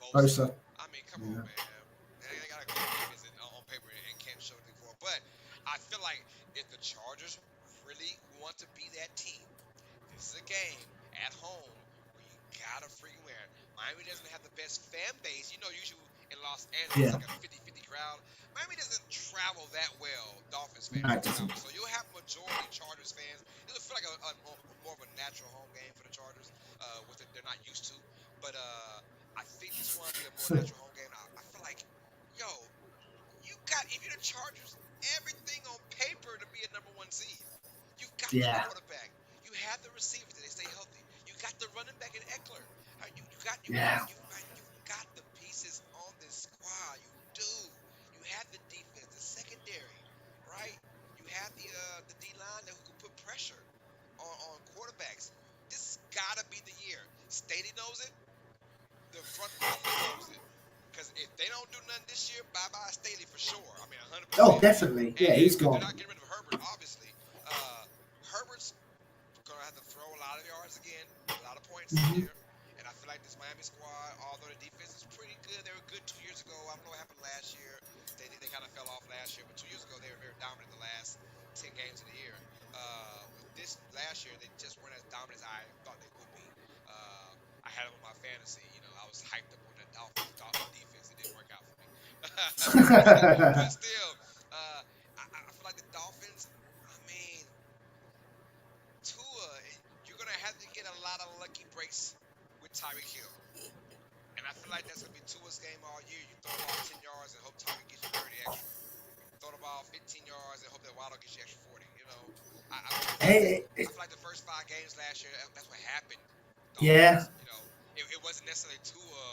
Bosa. Bosa. I mean, come on, Yeah, man. They got a great defense on paper and can't show anything for it. But I feel like if the Chargers really want to be that team, this is a game at home where you gotta freaking wear it. Miami doesn't have the best fan base. Usually in Los Angeles, it's yeah. like a 50-50 crowd. Miami doesn't travel that well, Dolphins fans No, don't it doesn't. travel. So you'll have majority Chargers fans. It'll feel like more of a natural home game for the Chargers, which they're not used to. But I think this one will be a more natural home game. I feel like, yo, if you're the Chargers, everything on paper to be a number one seed. You've got the Yeah, quarterback. You have the receivers that they stay healthy. You got the running back in Eckler. yeah, You've got the pieces on this squad. You do. You have the defense, the secondary, right? You have the D line that who can put pressure on quarterbacks. This has gotta be the year. Staley knows it. The front office knows it. Because if they don't do nothing this year, bye bye Staley for sure. I mean, oh, 100%. definitely. And Yeah, he's because they're gone. not getting rid of Herbert, obviously. Herbert's gonna have to throw a lot of yards again, a lot of points this Hmm. year. And I feel like this Miami squad, although the defense is pretty good, they were good 2 years ago. I don't know what happened last year. They kind of fell off last year, but 2 years ago they were very dominant the last 10 games of the year. With this last year, they just weren't as dominant as I thought they would be. I had them on my fantasy. I was hyped up on that Dolphin defense. It didn't work out for me. But still, uh, I feel like the Dolphins. I mean, Tua, you're gonna have to get a lot of lucky breaks with Tyreek Hill, and I feel like that's gonna be Tua's game all year. You throw the ball 10 yards and hope Tyreek gets you 30 extra. Throw the ball 15 yards and hope that Waddle gets you extra 40. I feel like Hey, the first 5 games last year, that's what happened. yeah, Dolphins, it wasn't necessarily Tua.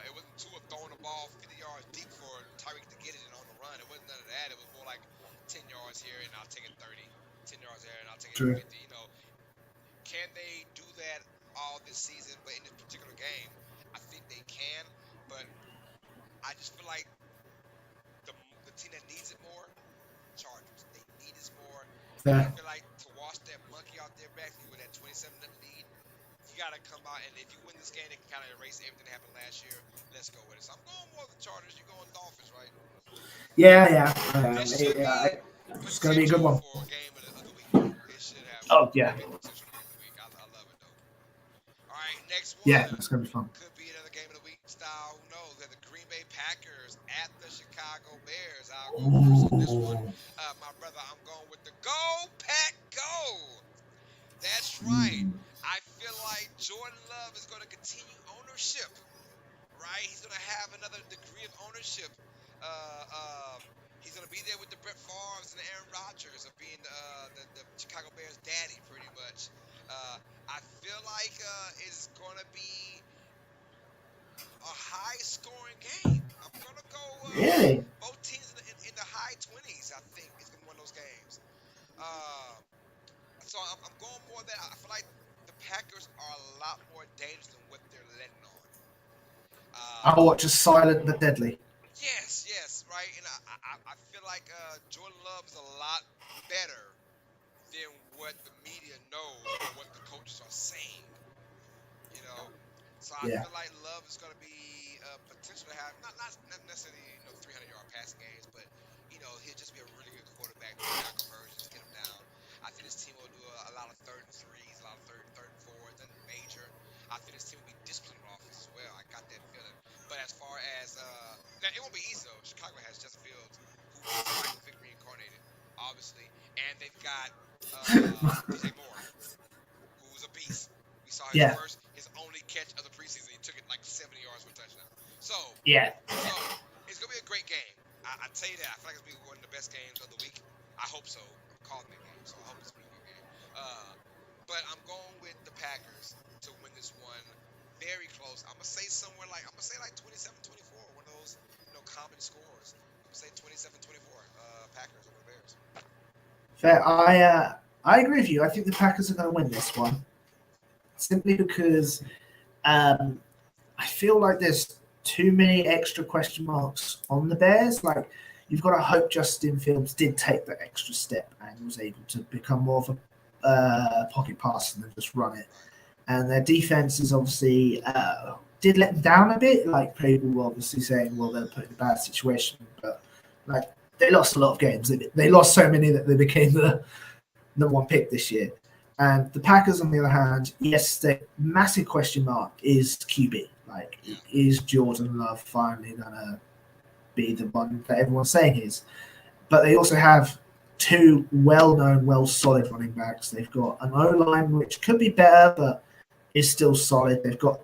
It wasn't Tua throwing the ball 50 yards deep for Tyreek to get it and on the run. It wasn't none of that. It was more like 10 yards here and I'll take it 30. 10 yards there and I'll take it true. 50. Can they do that all this season? But in this particular game, I think they can. But I just feel like the team that needs it more, Chargers. They need it more, and I Yeah, feel like to wash that monkey out their back with that 27-0 lead, you gotta come out and if you win this game, it can kind of erase everything that happened last year. Let's go with it. So I'm going more with the Chargers. You're going Dolphins, right? yeah, yeah. This should be It's gonna be a good potential one. for a game of the week, though. It should have Oh yeah, big potential to game of the week. I love it, though. All right, next yeah. one It's gonna be fun. could be another game of the week style. Who knows? They're the Green Bay Packers at the Chicago Bears. I'll go first on this one. Ooh. My brother, I'm going with the Go Pack Go. That's right. Mm. I feel like Jordan Love is going to continue ownership, right? He's going to have another degree of ownership. Uh, um, he's going to be there with the Brett Favres and the Aaron Rodgers of being the Chicago Bears daddy, pretty much. I feel like it's going to be a high-scoring game. I'm going to go Really? both teams in the high 20s, I think, is going to be one of those games. Uh, so I'm going more that I feel like the Packers are a lot more dangerous than what they're letting on. Oh, what? Just silent but deadly. Yes, right. And I feel like Jordan Love is a lot better than what the media knows or what the coaches are saying. You know, so I Yeah. feel like Love is going to be potential to have not necessarily 300-yard passing games, but he'll just be a really good quarterback. Third down conversions, get him down. I think this team will do a lot of third and threes, a lot of third and fours, nothing major. I think this team will be disciplined on offense as well. I got that feeling. But as far as now, it won't be easy though. Chicago has Justin Fields, who is Michael Vick reincarnated, obviously, and they've got DJ Moore, who's a beast. We saw Yeah. his only catch of the preseason So, Yeah. so it's gonna be a great game. I tell you that. I feel like it's gonna be one of the best games of the week. I hope so. I'm calling that game, so I hope it's gonna be a good game. But I'm going with the Packers to win this one. Very close. I'm gonna say like 27-24. One of those, common scores. I'm gonna say 27-24. Packers over the Bears. Fair. I agree with you. I think the Packers are going to win this one simply because um, I feel like there's too many extra question marks on the Bears. Like you've got to hope Justin Fields did take that extra step and was able to become more of a pocket passer than just run it. Right. And their defense is obviously did let them down a bit. Like people were obviously saying, well, they're put in a bad situation, but like they lost a lot of games. They lost so many that they became the number one pick this year. And the Packers, on the other hand, yes, the massive question mark is QB. Like, Yeah. is Jordan Love finally gonna be the one that everyone's saying is? But they also have two well-known, well-solid running backs. They've got an O-line which could be better, but is still solid. They've got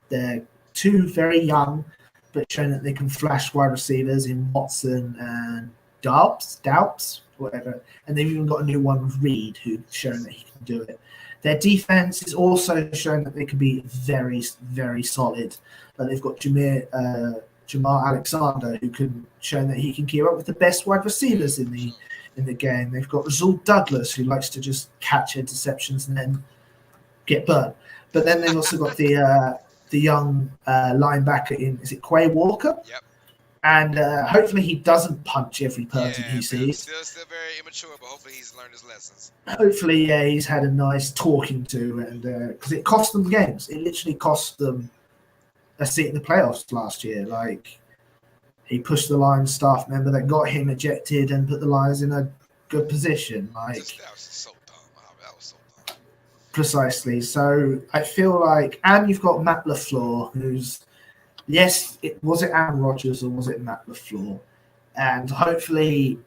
their two very young, but showing that they can flash wide receivers in Watson and Doubts, whatever. And they've even got a new one with Reed, who's shown that he can do it. Their defense is also showing that they can be very, very solid. But they've got Jamar Alexander, who can show that he can keep up with the best wide receivers in the game. They've got Rasul Douglas, who likes to just catch interceptions and then get burnt. But then they've also got the young linebacker is it Quay Walker? Yep. And hopefully he doesn't punch every person Yeah, he sees. still very immature, but hopefully he's learned his lessons. Hopefully, yeah, he's had a nice talking to, and because it cost them games. It literally cost them a seat in the playoffs last year. Like he pushed the Lions staff member that got him ejected and put the Lions in a good position. Like That was so dumb. Wow, that was so dumb. precisely. So I feel like, and you've got Matt LaFleur, who's yes, was it Aaron Rodgers or was it Matt LaFleur? And hopefully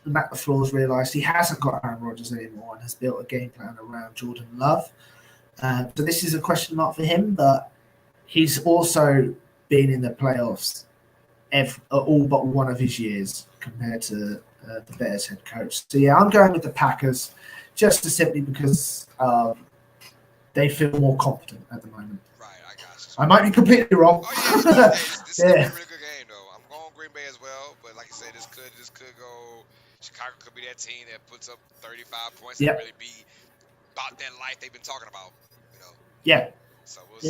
Matt LaFleur's realised he hasn't got Aaron Rodgers anymore and has built a game plan around Jordan Love. So this is a question mark for him, but he's also been in the playoffs all but one of his years compared to the Bears head coach. So yeah, I'm going with the Packers just simply because they feel more competent at the moment. Right, I got you. I might be completely wrong. Oh yeah, this is gonna be a really good game though. I'm going Green Bay as well, but like you said, this could go. Chicago could be that team that puts up 35 points and really be about that life they've been talking about. Yeah. So we'll see.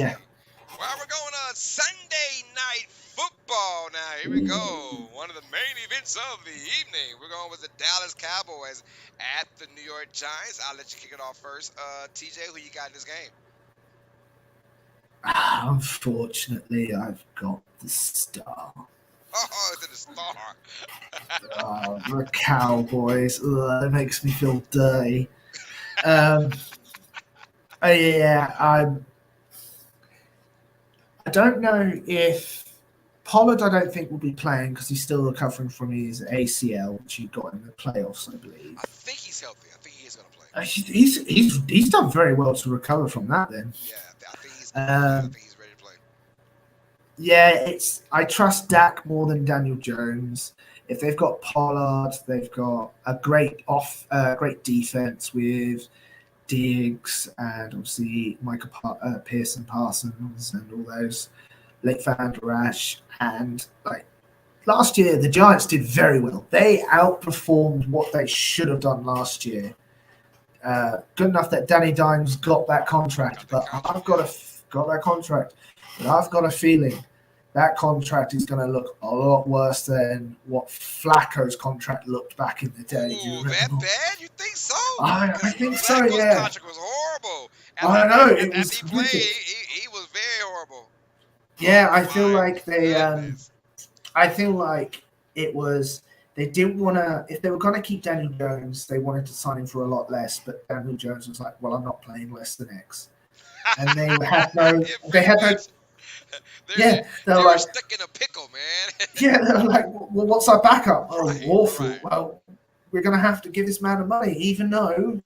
Well, we're going on Sunday Night Football now. Here we go. One of the main events of the evening. We're going with the Dallas Cowboys at the New York Giants. I'll let you kick it off first. TJ, who you got in this game? Unfortunately, I've got the star. Oh, it's the star. The Cowboys. That makes me feel dirty. I don't know if Pollard, I don't think will be playing because he's still recovering from his ACL, which he got in the playoffs, I believe. I think he's healthy. I think he is going to play. He's done very well to recover from that. Then. Yeah, I think he's ready to play. Yeah, I trust Dak more than Daniel Jones. If they've got Pollard, they've got a great defense with Diggs and obviously Micah Pearson Parsons and all those, Leighton Vander Esch. And like last year, the Giants did very well. They outperformed what they should have done last year. Good enough that Danny Dimes got that contract, but I've got that contract. But I've got a feeling that contract is going to look a lot worse than what Flacco's contract looked back in the day. Ooh, that bad? You think so? I think so, Flacco's yeah. contract was horrible. I know. As he played, he was very horrible. Yeah, I feel like they. I feel like it was. They didn't want to. If they were going to keep Daniel Jones, they wanted to sign him for a lot less. But Daniel Jones was like, "Well, I'm not playing less than X," and they had no. They had no. They're like stuck in a pickle, man. Yeah, they're like, well, what's our backup? Oh, Right, awful. right. Well, we're going to have to give this man money, even though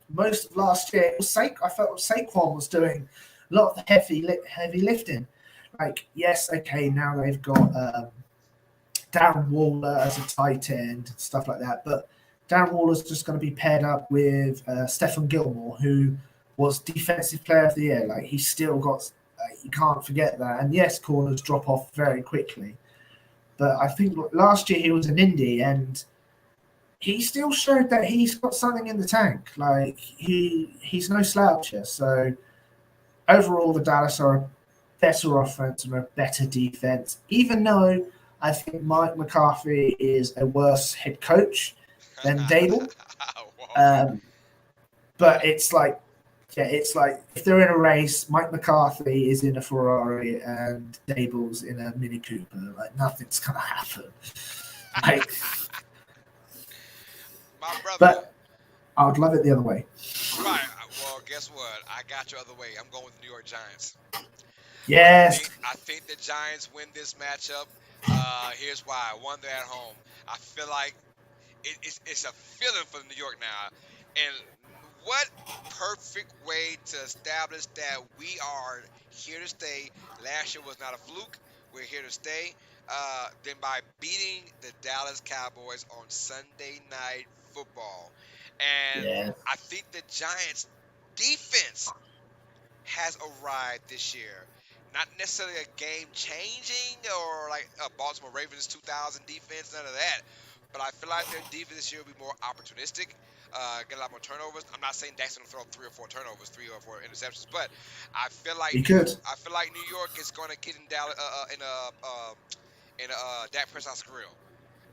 most of last year I felt Saquon was doing a lot of the heavy lifting. like, yes, okay, now they've got Darren Waller as a tight end and stuff like that, but Darren Waller's just going to be paired up with Stephen Gilmore, who was Defensive Player of the Year. Like, he's still got, you can't forget that. And yes, corners drop off very quickly, but I think last year he was in Indy and he still showed that he's got something in the tank. Like, he's no sloucher. So overall, the Dallas are a better offense and a better defense, even though I think Mike McCarthy is a worse head coach than Dable. Whoa. Um, but it's like if they're in a race, Mike McCarthy is in a Ferrari and Dable's in a Mini Cooper. Like, nothing's gonna happen. Like, My brother. but I would love it the other way. Right. Well, guess what? I got your other way. I'm going with the New York Giants. Yes, I think the Giants win this matchup. Here's why. One, they're at home. I feel like it's a feeling for New York now. And what perfect way to establish that we are here to stay. Last year was not a fluke. We're here to stay. Then by beating the Dallas Cowboys on Sunday Night Football. And yeah, I think the Giants defense has arrived this year. Not necessarily a game changing or like a Baltimore Ravens 2000 defense, none of that. But I feel like their defense this year will be more opportunistic, get a lot more turnovers. I'm not saying Dak's gonna throw 3 or 4 turnovers, 3 or 4 interceptions, but I feel like he could. New York is gonna get in Dallas in Dak Prescott's grill,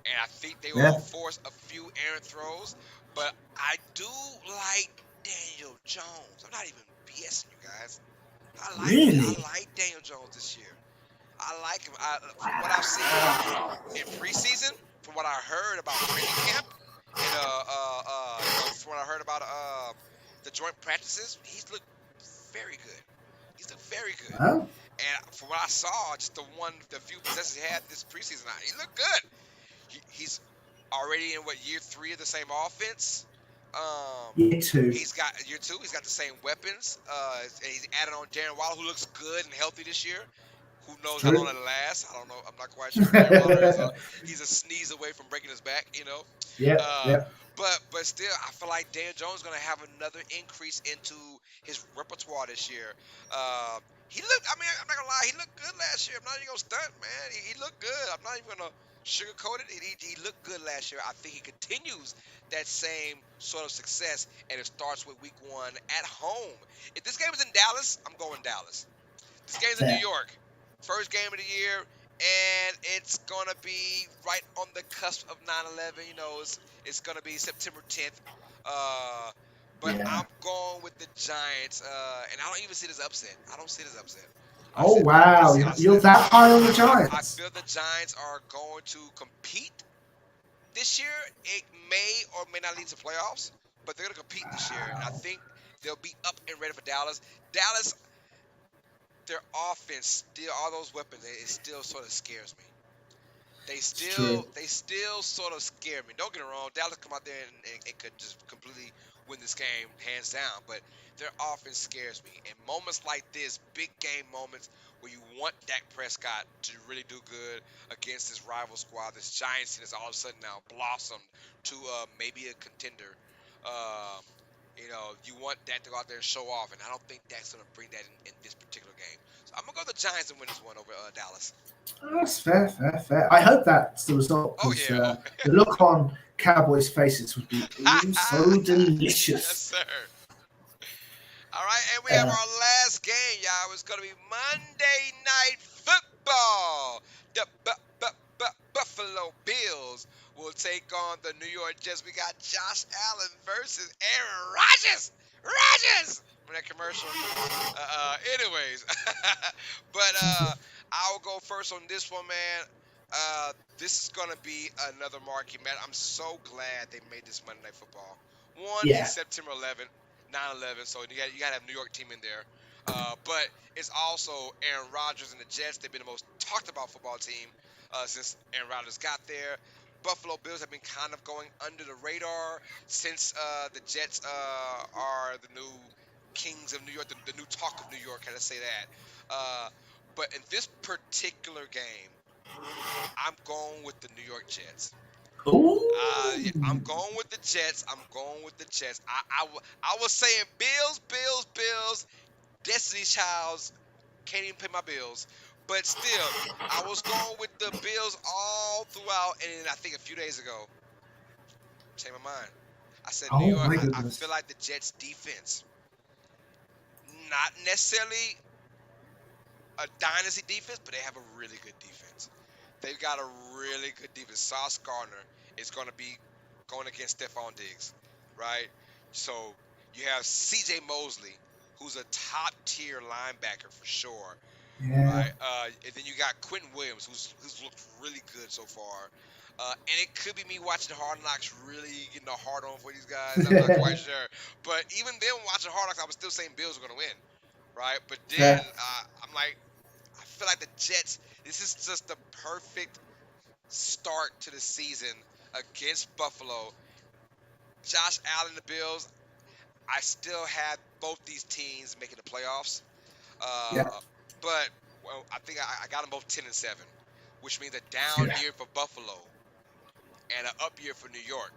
and I think they will Yeah, force a few errant throws. But I do like Daniel Jones. I'm not even BSing you guys. I really. like Daniel Jones this year. I like him. From what I've seen in preseason, from what I heard about training camp, and from what I heard about the joint practices, he's looked very good. He's looked very good. Well, And from what I saw, just the few possessions he had this preseason, he looked good. He's already in what year 3 of the same offense. Um, year two. he's got year 2. He's got the same weapons. And he's added on Darren Waller, who looks good and healthy this year. Who It's knows how long true. it'll last? I don't know. I'm not quite sure. Darren Waller is he's a sneeze away from breaking his back. Yep, Uh, yep. but still, I feel like Daniel Jones is going to have another increase into his repertoire this year. He looked. I mean, I'm not gonna lie. He looked good last year. I'm not even gonna stunt, man. He looked good. I'm not even gonna sugarcoat it. He looked good last year. I think he continues that same sort of success, and it starts with Week 1 at home. If this game is in Dallas, I'm going Dallas. This game's in New Fair. York. First game of the year, and it's going to be right on the cusp of 9/11. It's going to be September 10th. Uh, but Yeah. I'm going with the Giants, and I don't even see this upset. I don't see this upset. Oh I wow, see. I see you're that. that high on the I Giants. feel the Giants are going to compete this year. It may or may not lead to playoffs, but they're going to compete this year, and I think they'll be up and ready for Dallas. Dallas, their offense, still all those weapons, it still sort of scares me. They It's true. still sort of scare me. Don't get it wrong. Dallas come out there and could just completely win this game hands down. But their offense scares me. And moments like this, big game moments where you want Dak Prescott to really do good against this rival squad, this Giants team that's all of a sudden now blossomed to maybe a contender. Um, you want Dak to go out there and show off, and I don't think Dak's going to bring that in this particular game. So I'm going to go with the Giants and win this one over Dallas. Oh, that's fair, fair, fair. I hope that's the result Oh, because yeah. the look on Cowboys' faces would be ooh, so Yes, delicious. sir. All right, and we have Uh, our last game, y'all. It's going to be Monday Night Football. The Buffalo Bills will take on the New York Jets. We got Josh Allen versus Aaron Rodgers. Rodgers! From that commercial. Anyways. But I'll go first on this one, man. This is going to be another marquee match. I'm so glad they made this Monday Night Football. One is yeah, September 11th. 9/11, so you got to have New York team in there. But it's also Aaron Rodgers and the Jets. They've been the most talked about football team since Aaron Rodgers got there. Buffalo Bills have been kind of going under the radar since the Jets are the new kings of New York, the new talk of New York. Can I say that? But in this particular game, I'm going with the New York Jets. Yeah, I'm Ooh. going with the Jets. I'm going with the Jets. I was saying Bills, Bills, Bills. Destiny Childs can't even pay my bills. But still, I was going with the Bills all throughout. And then I think a few days ago, changed my mind. I said New Oh York. my I feel goodness. like the Jets defense, not necessarily a dynasty defense, but they have a really good defense. They've got a really good defense. Sauce Gardner is going to be going against Stephon Diggs, right? So you have C.J. Mosley, who's a top tier linebacker for sure, Yeah. right? And then you got Quentin Williams, who's looked really good so far. And it could be me watching Hard Knocks really getting a hard on for these guys. I'm not quite sure. But even then, watching Hard Knocks, I was still saying Bills were going to win, right? But then Fair. I'm like, I feel like the Jets, this is just the perfect start to the season against Buffalo. Josh Allen, the Bills, I still had both these teams making the playoffs. Yeah. But well, I think I got them both 10-7, which means a down Yeah. year for Buffalo and an up year for New York.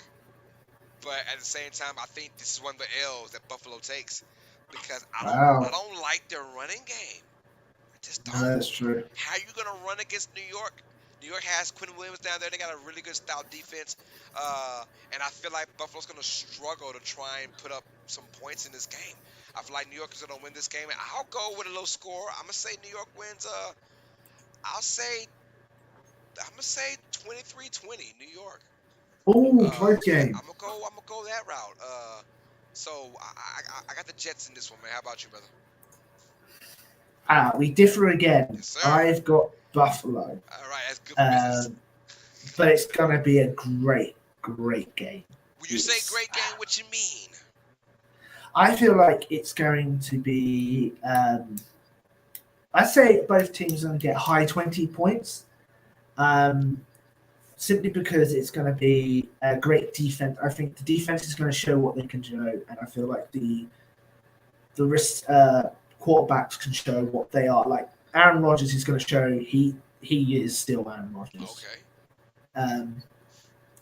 But at the same time, I think this is one of the L's that Buffalo takes because I Wow. don't like their running game. I just No, don't. that's true. How are you gonna run against New York? New York has Quinn Williams down there. They got a really good style defense, and I feel like Buffalo's gonna struggle to try and put up some points in this game. I feel like New York is gonna win this game, and I'll go with a low score. I'm gonna say New York wins. I'll say I'm gonna say 23-20 New York. Oh, close Yeah, game. I'm gonna go that route. So I got the Jets in this one, man. How about you, brother? We differ again. Yes, sir. I've got Buffalo, All right, that's good for business. but it's going to be a great, great game. When you say It's, great game, what you mean? I feel like it's going to be. I'd say both teams are going to get high 20 points, simply because it's going to be a great defense. I think the defense is going to show what they can do, and I feel like the risk quarterbacks can show what they are. Like Aaron Rodgers is going to show he is still Aaron Rodgers. Okay. Um,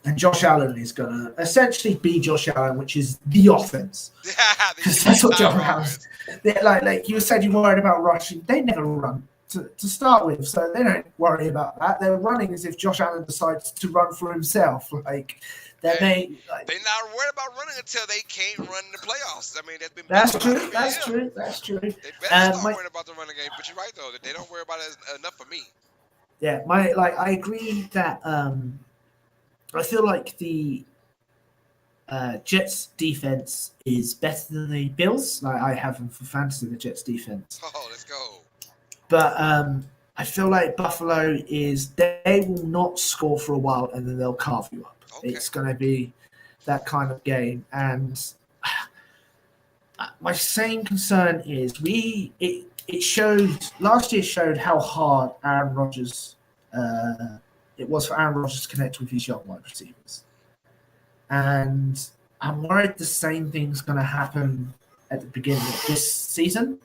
and Josh Allen is going to essentially be Josh Allen, which is the offense. Because that's what Josh Allen's. Like you said, you're worried about rushing. They never run to start with, so they don't worry about that. They're running as if Josh Allen decides to run for himself. Like that Hey, they. Like, they're not worried about running until they can't run in the playoffs. I mean, that's been that's proven out true. every That's year. true. That's true. They better start My, worrying about the running game. But you're right though, that they don't worry about it enough for me. yeah, I agree that I feel like the Jets defense is better than the Bills. Like I have them for fantasy, the Jets defense. Oh, let's go. But I feel like Buffalo is they will not score for a while and then they'll carve you up. Okay. It's going to be that kind of game. And my same concern is it showed last year showed how hard Aaron Rodgers it was for Aaron Rodgers to connect with his young wide receivers. And I'm worried the same thing's going to happen at the beginning of this season.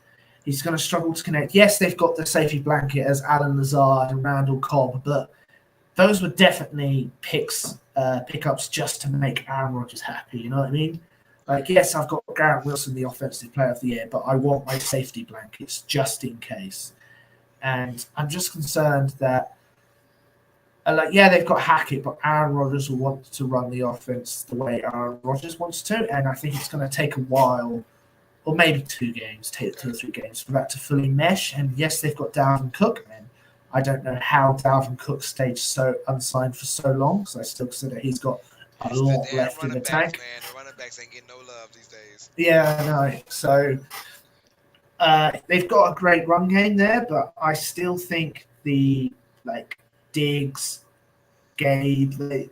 He's going to struggle to connect. Yes, they've got the safety blanket as Alan Lazard and Randall Cobb, but those were definitely pickups just to make Aaron Rodgers happy. You know what I mean? Like, yes, I've got Garrett Wilson, the offensive player of the year, but I want my safety blankets just in case. And I'm just concerned that, they've got Hackett, but Aaron Rodgers will want to run the offense the way Aaron Rodgers wants to, and I think it's going to take a while, or maybe 2 games, 2 or 3 games, for that to fully mesh. And yes, they've got Dalvin Cook, and I don't know how Dalvin Cook stayed so unsigned for so long, because I still consider he's got a lot left in the tank. Man, the running backs ain't getting no love these days. Yeah, I know. So they've got a great run game there, but I still think Diggs, Gabe,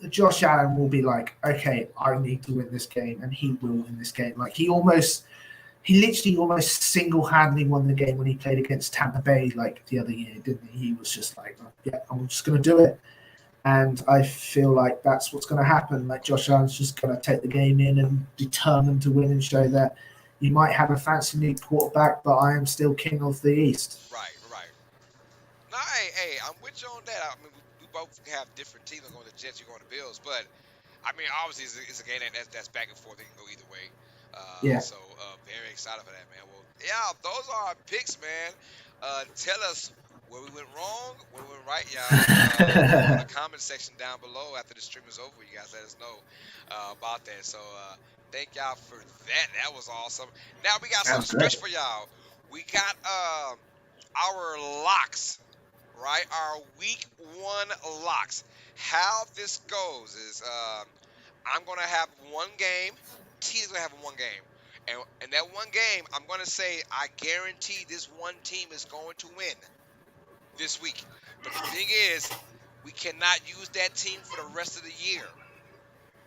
Josh Allen will be like, okay, I need to win this game, and he will win this game. Like he literally almost single-handedly won the game when he played against Tampa Bay like the other year, didn't he? He was just like, yeah, I'm just going to do it. And I feel like that's what's going to happen. Like Josh Allen's just going to take the game in and determined to win and show that you might have a fancy new quarterback, but I am still king of the East. Right, right. No, hey, I'm with you on that. I mean, we both have different teams. I'm going to the Jets, you're going to the Bills, but I mean, obviously, it's a game that's back and forth. It can go either way. Yeah. So very excited for that, man. Well, yeah, those are our picks, man. Tell us where we went wrong, where we went right, y'all. On the comment section down below after the stream is over, you guys let us know about that. So thank y'all for that. That was awesome. Now we got That something was great. special for y'all. We got our locks, right? Our week one locks. How this goes is I'm gonna have one game. T's gonna have one game, and that one game, I'm gonna say I guarantee this one team is going to win this week. But the thing is, we cannot use that team for the rest of the year.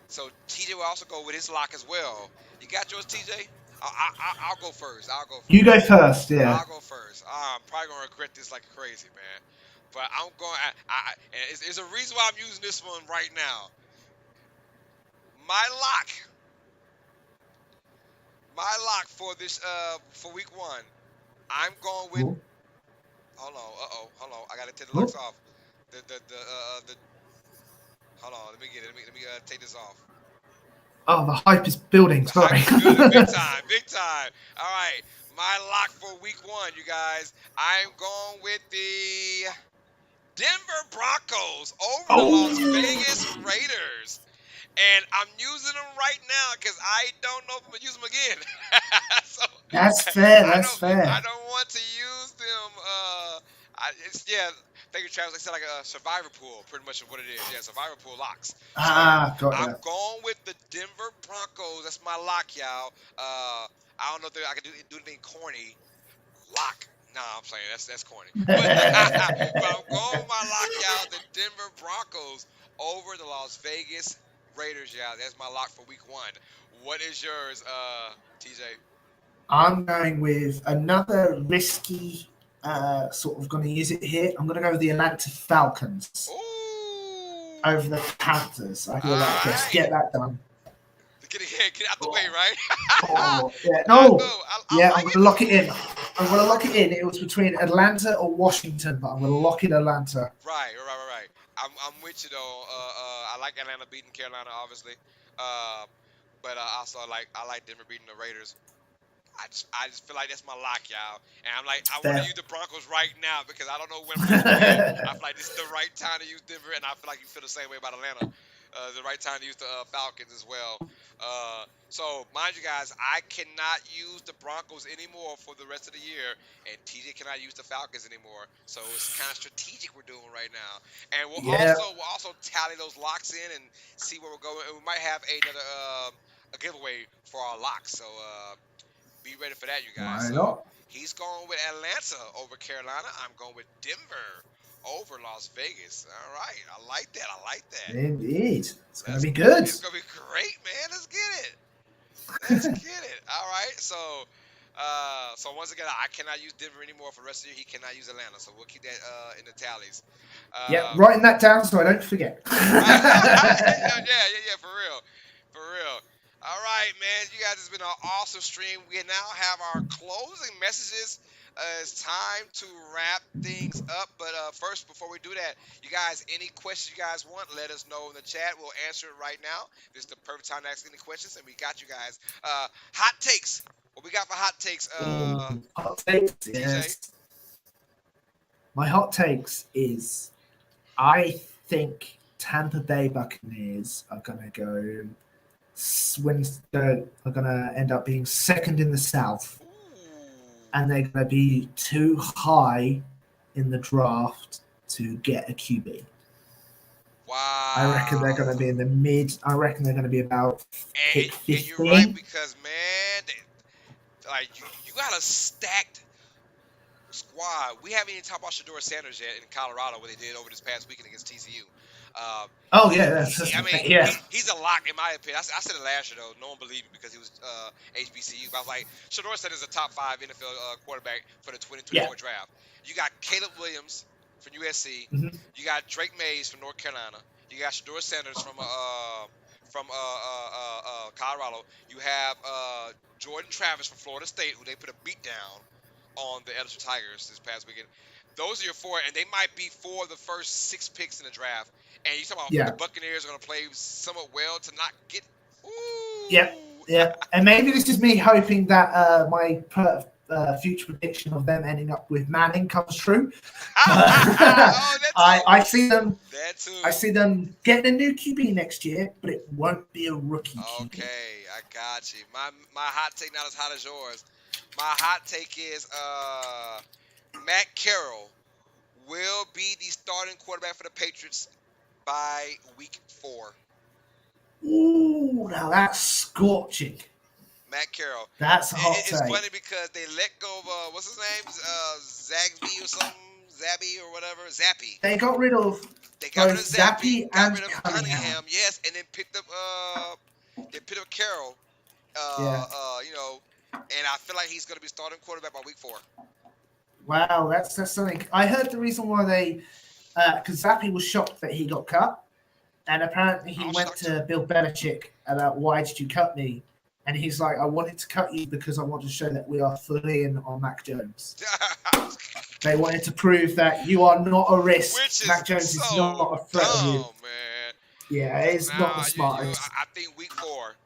So TJ will also go with his lock as well. You got yours, TJ? I'll go first. I'll go You go first. first. Yeah. I'll go first. I'm probably gonna regret this like crazy, man. But I'm going. And it's a reason why I'm using this one right now. My lock, my lock for this for week one. I'm going with. Cool. Hold on. Hold on. I gotta take the locks Cool. off. The. Hold on. Let me get it. Let me take this off. Oh, the hype is building. The hype Sorry. is building big time, big time. All right, my lock for week one, you guys. I'm going with the Denver Broncos over the Las Vegas Oh, Raiders. And I'm using them right now because I don't know if I'm gonna use them again. So that's fair. I That's don't I fair. don't want to use them. It's yeah. Thank you, Travis. Like I said, like a survivor pool, pretty much what it is. Yeah, survivor pool locks. So Got I'm ya. going with the Denver Broncos. That's my lock, y'all. I don't know if I can do anything corny. Lock. No, I'm saying that's corny. But but I'm going with my lock, y'all. The Denver Broncos over the Las Vegas Raiders, y'all. That's my lock for week one. What is yours, TJ? I'm going with another risky sort of going to use it here. I'm going to go with the Atlanta Falcons Ooh. over the Panthers. I feel like just Alright. get that done. Get out the way, Oh, right? yeah. I No. know. I Yeah, I'm like going it to lock it though. in. I'm going to lock it in. It was between Atlanta or Washington, but I'm going to Mm. lock in Atlanta. Right. I'm with you though. I like Atlanta beating Carolina, obviously. Uh, but also I like Denver beating the Raiders. I just feel like that's my lock, y'all. And I'm like, I want to Fair. use the Broncos right now because I don't know when I'm gonna use them again. I feel like this is the right time to use Denver, and I feel like you feel the same way about Atlanta. The right time to use the Falcons as well. So mind you guys, I cannot use the Broncos anymore for the rest of the year, and TJ cannot use the Falcons anymore. So it's kind of strategic we're doing right now, and Yeah, we'll also tally those locks in and see where we're going. And we might have another a giveaway for our locks. So be ready for that, you guys. why So not? he's going with Atlanta over Carolina. I'm going with Denver over Las Vegas. All right, I like that. I like that. Indeed. It's going to Let's. be good. It's gonna be great, man. Let's get it. Let's get it. All right. So, so once again, I cannot use Denver anymore for the rest of the year. He cannot use Atlanta. So we'll keep that in the tallies. Yeah, Um, writing that down so I don't forget. yeah, for real, for real. All right, man. You guys, it's been an awesome stream. We now have our closing messages. It's time to wrap things up. But first, before we do that, you guys, any questions you guys want, let us know in the chat. We'll answer it right now. This is the perfect time to ask any questions, and we got you guys. Hot takes. What we got for hot takes, Oh, hot takes, TJ? yes. My hot takes is I think Tampa Bay Buccaneers are going to go are going to end up being second in the South, Ooh. and they're going to be too high in the draft to get a QB. I reckon they're going to be Wow. in the mid. I reckon they're going to be about pick And you're right 15. because man, like you got a stacked squad. We haven't even talked about Shador Sanders yet in Colorado, what they did over this past weekend against TCU. Um, Oh yeah, that's I mean, yeah. he's a lock in my opinion. I said it last year though. No one believed me because he was HBCU. But I was like, Shador Sanders is a top 5 NFL quarterback for the Yeah. 2024 draft. You got Caleb Williams from USC. Mhm. You got Drake Mays from North Carolina. You got Shador Sanders from Colorado. You have Jordan Travis from Florida State, who they put a beat down on the Edison Tigers this past weekend. those are your four, and they might be four of the first 6 picks in the draft. And you talk about the Yeah. Buccaneers are going to play somewhat well to not get. Yep. Ooh. Yeah. And maybe this is me hoping that my future prediction of them ending up with Manning comes true. Oh, that too. I see them. That too. I see them getting a new QB next year, but it won't be a rookie QB. Okay, I got you. My hot take not as hot as yours. My hot take is Matt Carroll will be the starting quarterback for the Patriots by week 4. Ooh, now that's scorching. Matt Carroll. That's a hot It's take. funny because they let go of what's his name, Zagsby or something, Zabby or whatever, Zappy. They got rid of They got rid both of Zappy, Zappy got and rid of Cunningham. yes, and then picked up Carroll. Yeah. And I feel like he's going to be starting quarterback by week 4. Wow, that's something. I heard the reason why they, because Zappy was shocked that he got cut, and apparently he went to Bill Belichick about why did you cut me, and he's like, I wanted to cut you because I want to show that we are fully in on Mac Jones. They wanted to prove that you are not a risk. Mac Jones is not a threat of you. Man. Yeah, it's not the smartest. I think week 4.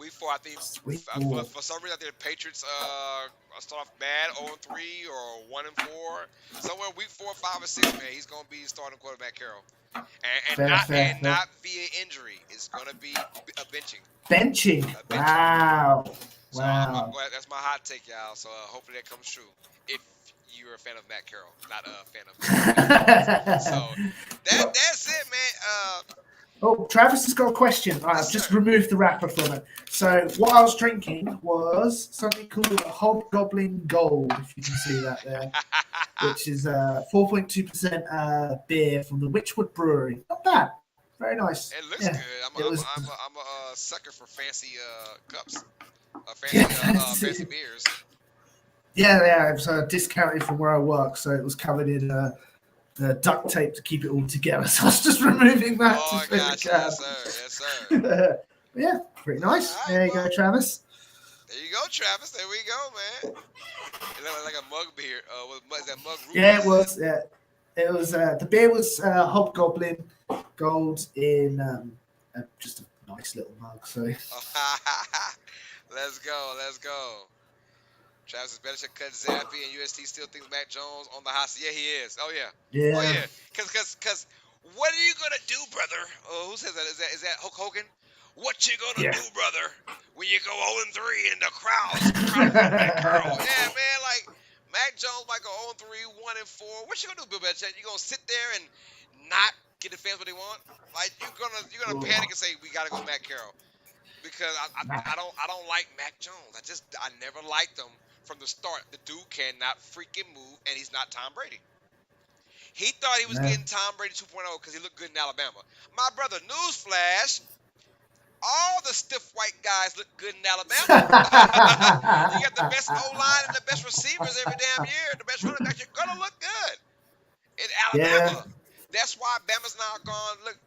Week 4, I think Week 4. For some reason I think the Patriots start off bad, 0-3 or 1-4. Somewhere week 4, 5, or 6, man, he's gonna be starting quarterback Carroll. And not via injury. It's gonna be a benching. Benching. Wow. So I'm glad that's my hot take, y'all. So hopefully that comes true. If you're a fan of Matt Carroll, not a fan of. So that's it, man. Oh, Travis has got a question. I've just removed the wrapper from it. So what I was drinking was something called a Hobgoblin Gold, if you can see that there, which is 4.2% beer from the Witchwood Brewery. Not bad. Very nice. It looks good. I'm a sucker for fancy cups, fancy beers. Yeah. It was discounted from where I work, so it was covered in duct tape to keep it all together. So I was just removing that. Oh, gotcha. Yes, sir. Yeah, pretty nice. Right, there you go, Travis. There you go, Travis. There we go, man. It looked like a mug beer. Was that mug? Yeah, it was. Yeah, it was. The beer was Hobgoblin Gold in just a nice little mug. So. Let's go. Travis Belichick cut Zappy, and UST still thinks Mac Jones on the hot seat. Yeah, he is. Oh yeah. Cause what are you gonna do, brother? Who says that? Is that Hulk Hogan? What you gonna do, brother, when you go 0-3 and the crowd's Mac Carroll? Yeah, man. Like Mac Jones might go 0-3, 1-4. What you gonna do, Bill Belichick? You gonna sit there and not get the fans what they want? Like you're gonna panic and say we gotta go Mac Carroll. Because I don't like Mac Jones. I never liked him from the start. The dude cannot freaking move, and he's not Tom Brady. He thought he was getting Tom Brady 2.0 because he looked good in Alabama. My brother, newsflash, all the stiff white guys look good in Alabama. You got the best O-line and the best receivers every damn year. The best running backs, you're going to look good in Alabama. Yeah. That's why Bama's now gone, look,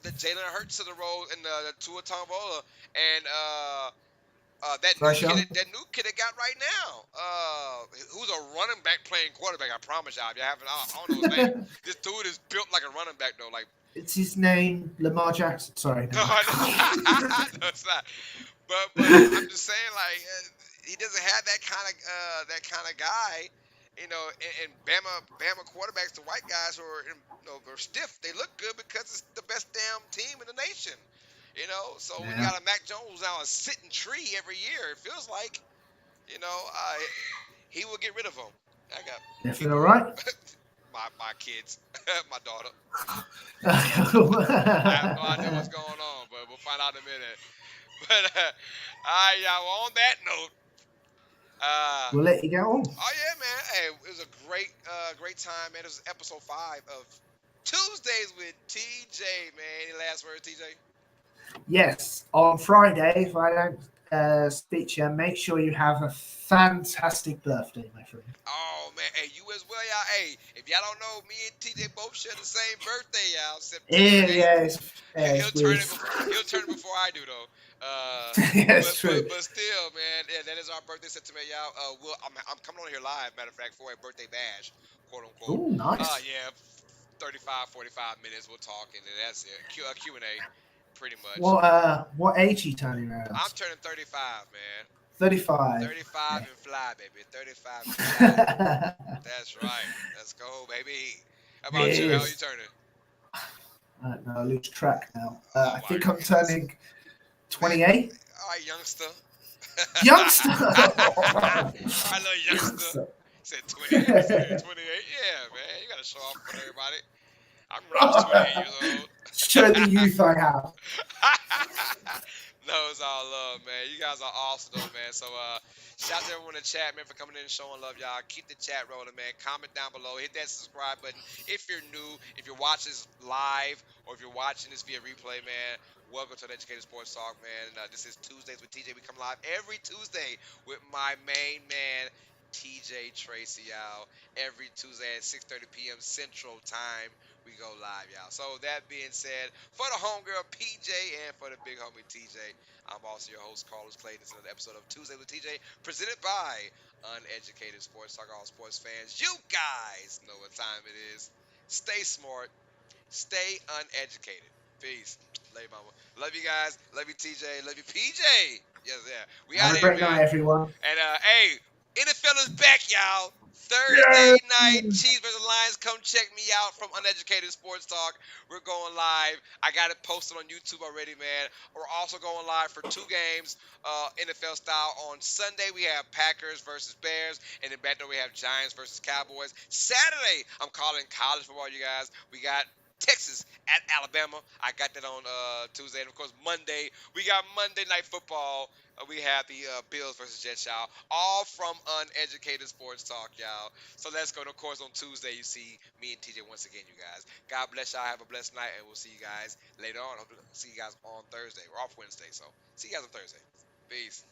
the Jalen Hurts of the role and the Tua Tagovailoa and that new kid they got right now. Who's a running back playing quarterback? I promise y'all. If you haven't, I don't know his name. This dude is built like a running back though. Like it's his name, Lamar Jackson. Sorry, no, it's not. But I'm just saying, like he doesn't have that kind of guy. You know, and Bama quarterbacks, the white guys who are stiff, they look good because it's the best damn team in the nation. You know, so when you got a Mac Jones now a sitting tree every year, it feels like, you know, he will get rid of him. I got definitely all right. my kids, my daughter. I have no idea what's going on, but we'll find out in a minute. But all right, y'all. Well, on that note. We'll let you go on. Oh yeah, man! Hey, it was a great time, man. This is episode 5 of Tuesdays with TJ, man. Any last words, TJ? Yes. On Friday, if I don't speak to you, make sure you have a fantastic birthday, my friend. Oh man, hey, you as well, y'all. Hey, if y'all don't know, me and TJ both share the same birthday, y'all. September 8th. He'll turn it before I do, though. Yeah, But it's true. still, man, yeah, that is our birthday sentiment, y'all. I'm coming on here live. Matter of fact, for a birthday bash, quote unquote. Oh, nice. Yeah, 35, 45 minutes. We'll talk, and then that's it. Q and A, pretty much. What age are you turning I'm around? turning 35, man. 35. 35 Okay. and fly, baby. 35 and fly. That's right. Let's go, baby. How It about you? How you is. turning? I don't know, I lose track now. Oh I my think I'm goodness, turning man. 28. All right, youngster. Youngster! All right, little youngster. Youngster. Said 28. Said 28. Yeah, man. You gotta show off for everybody. I remember I was 28 years old. Show the youth I have. No, it's all love, man. You guys are awesome, though, man. So, shout out to everyone in the chat, man, for coming in and showing love, y'all. Keep the chat rolling, man. Comment down below. Hit that subscribe button. If you're new, if you're watching this live, or if you're watching this via replay, man, welcome to the Educated Sports Talk, man. This is Tuesdays with TJ. We come live every Tuesday with my main man, TJ Tracy, y'all. Every Tuesday at 6:30 p.m. Central Time, we go live, y'all. So that being said, for the homegirl PJ and for the big homie TJ, I'm also your host, Carlos Clayton. It's another episode of Tuesday with TJ, presented by Uneducated Sports Talk. All sports fans, you guys know what time it is. Stay smart, stay uneducated. Peace. Love you, mama. Love you guys. Love you, TJ. Love you, PJ. Yes, yeah. We Have out a here, great man. night, everyone. And hey, NFL is back, y'all. Thursday night, Yay! Chiefs versus Lions. Come check me out from Uneducated Sports Talk. We're going live. I got it posted on YouTube already, man. We're also going live for two games, NFL style. On Sunday, we have Packers versus Bears, and then back there we have Giants versus Cowboys. Saturday, I'm calling college football, you guys. We got Texas at Alabama. I got that on Tuesday, and of course Monday we got Monday Night Football. We have the Bills versus Jets, y'all. All from Uneducated Sports Talk, y'all. So let's go. And of course, on Tuesday, you see me and TJ once again, you guys. God bless y'all. Have a blessed night, and we'll see you guys later on. Hope to see you guys on Thursday. We're off Wednesday, so see you guys on Thursday. Peace.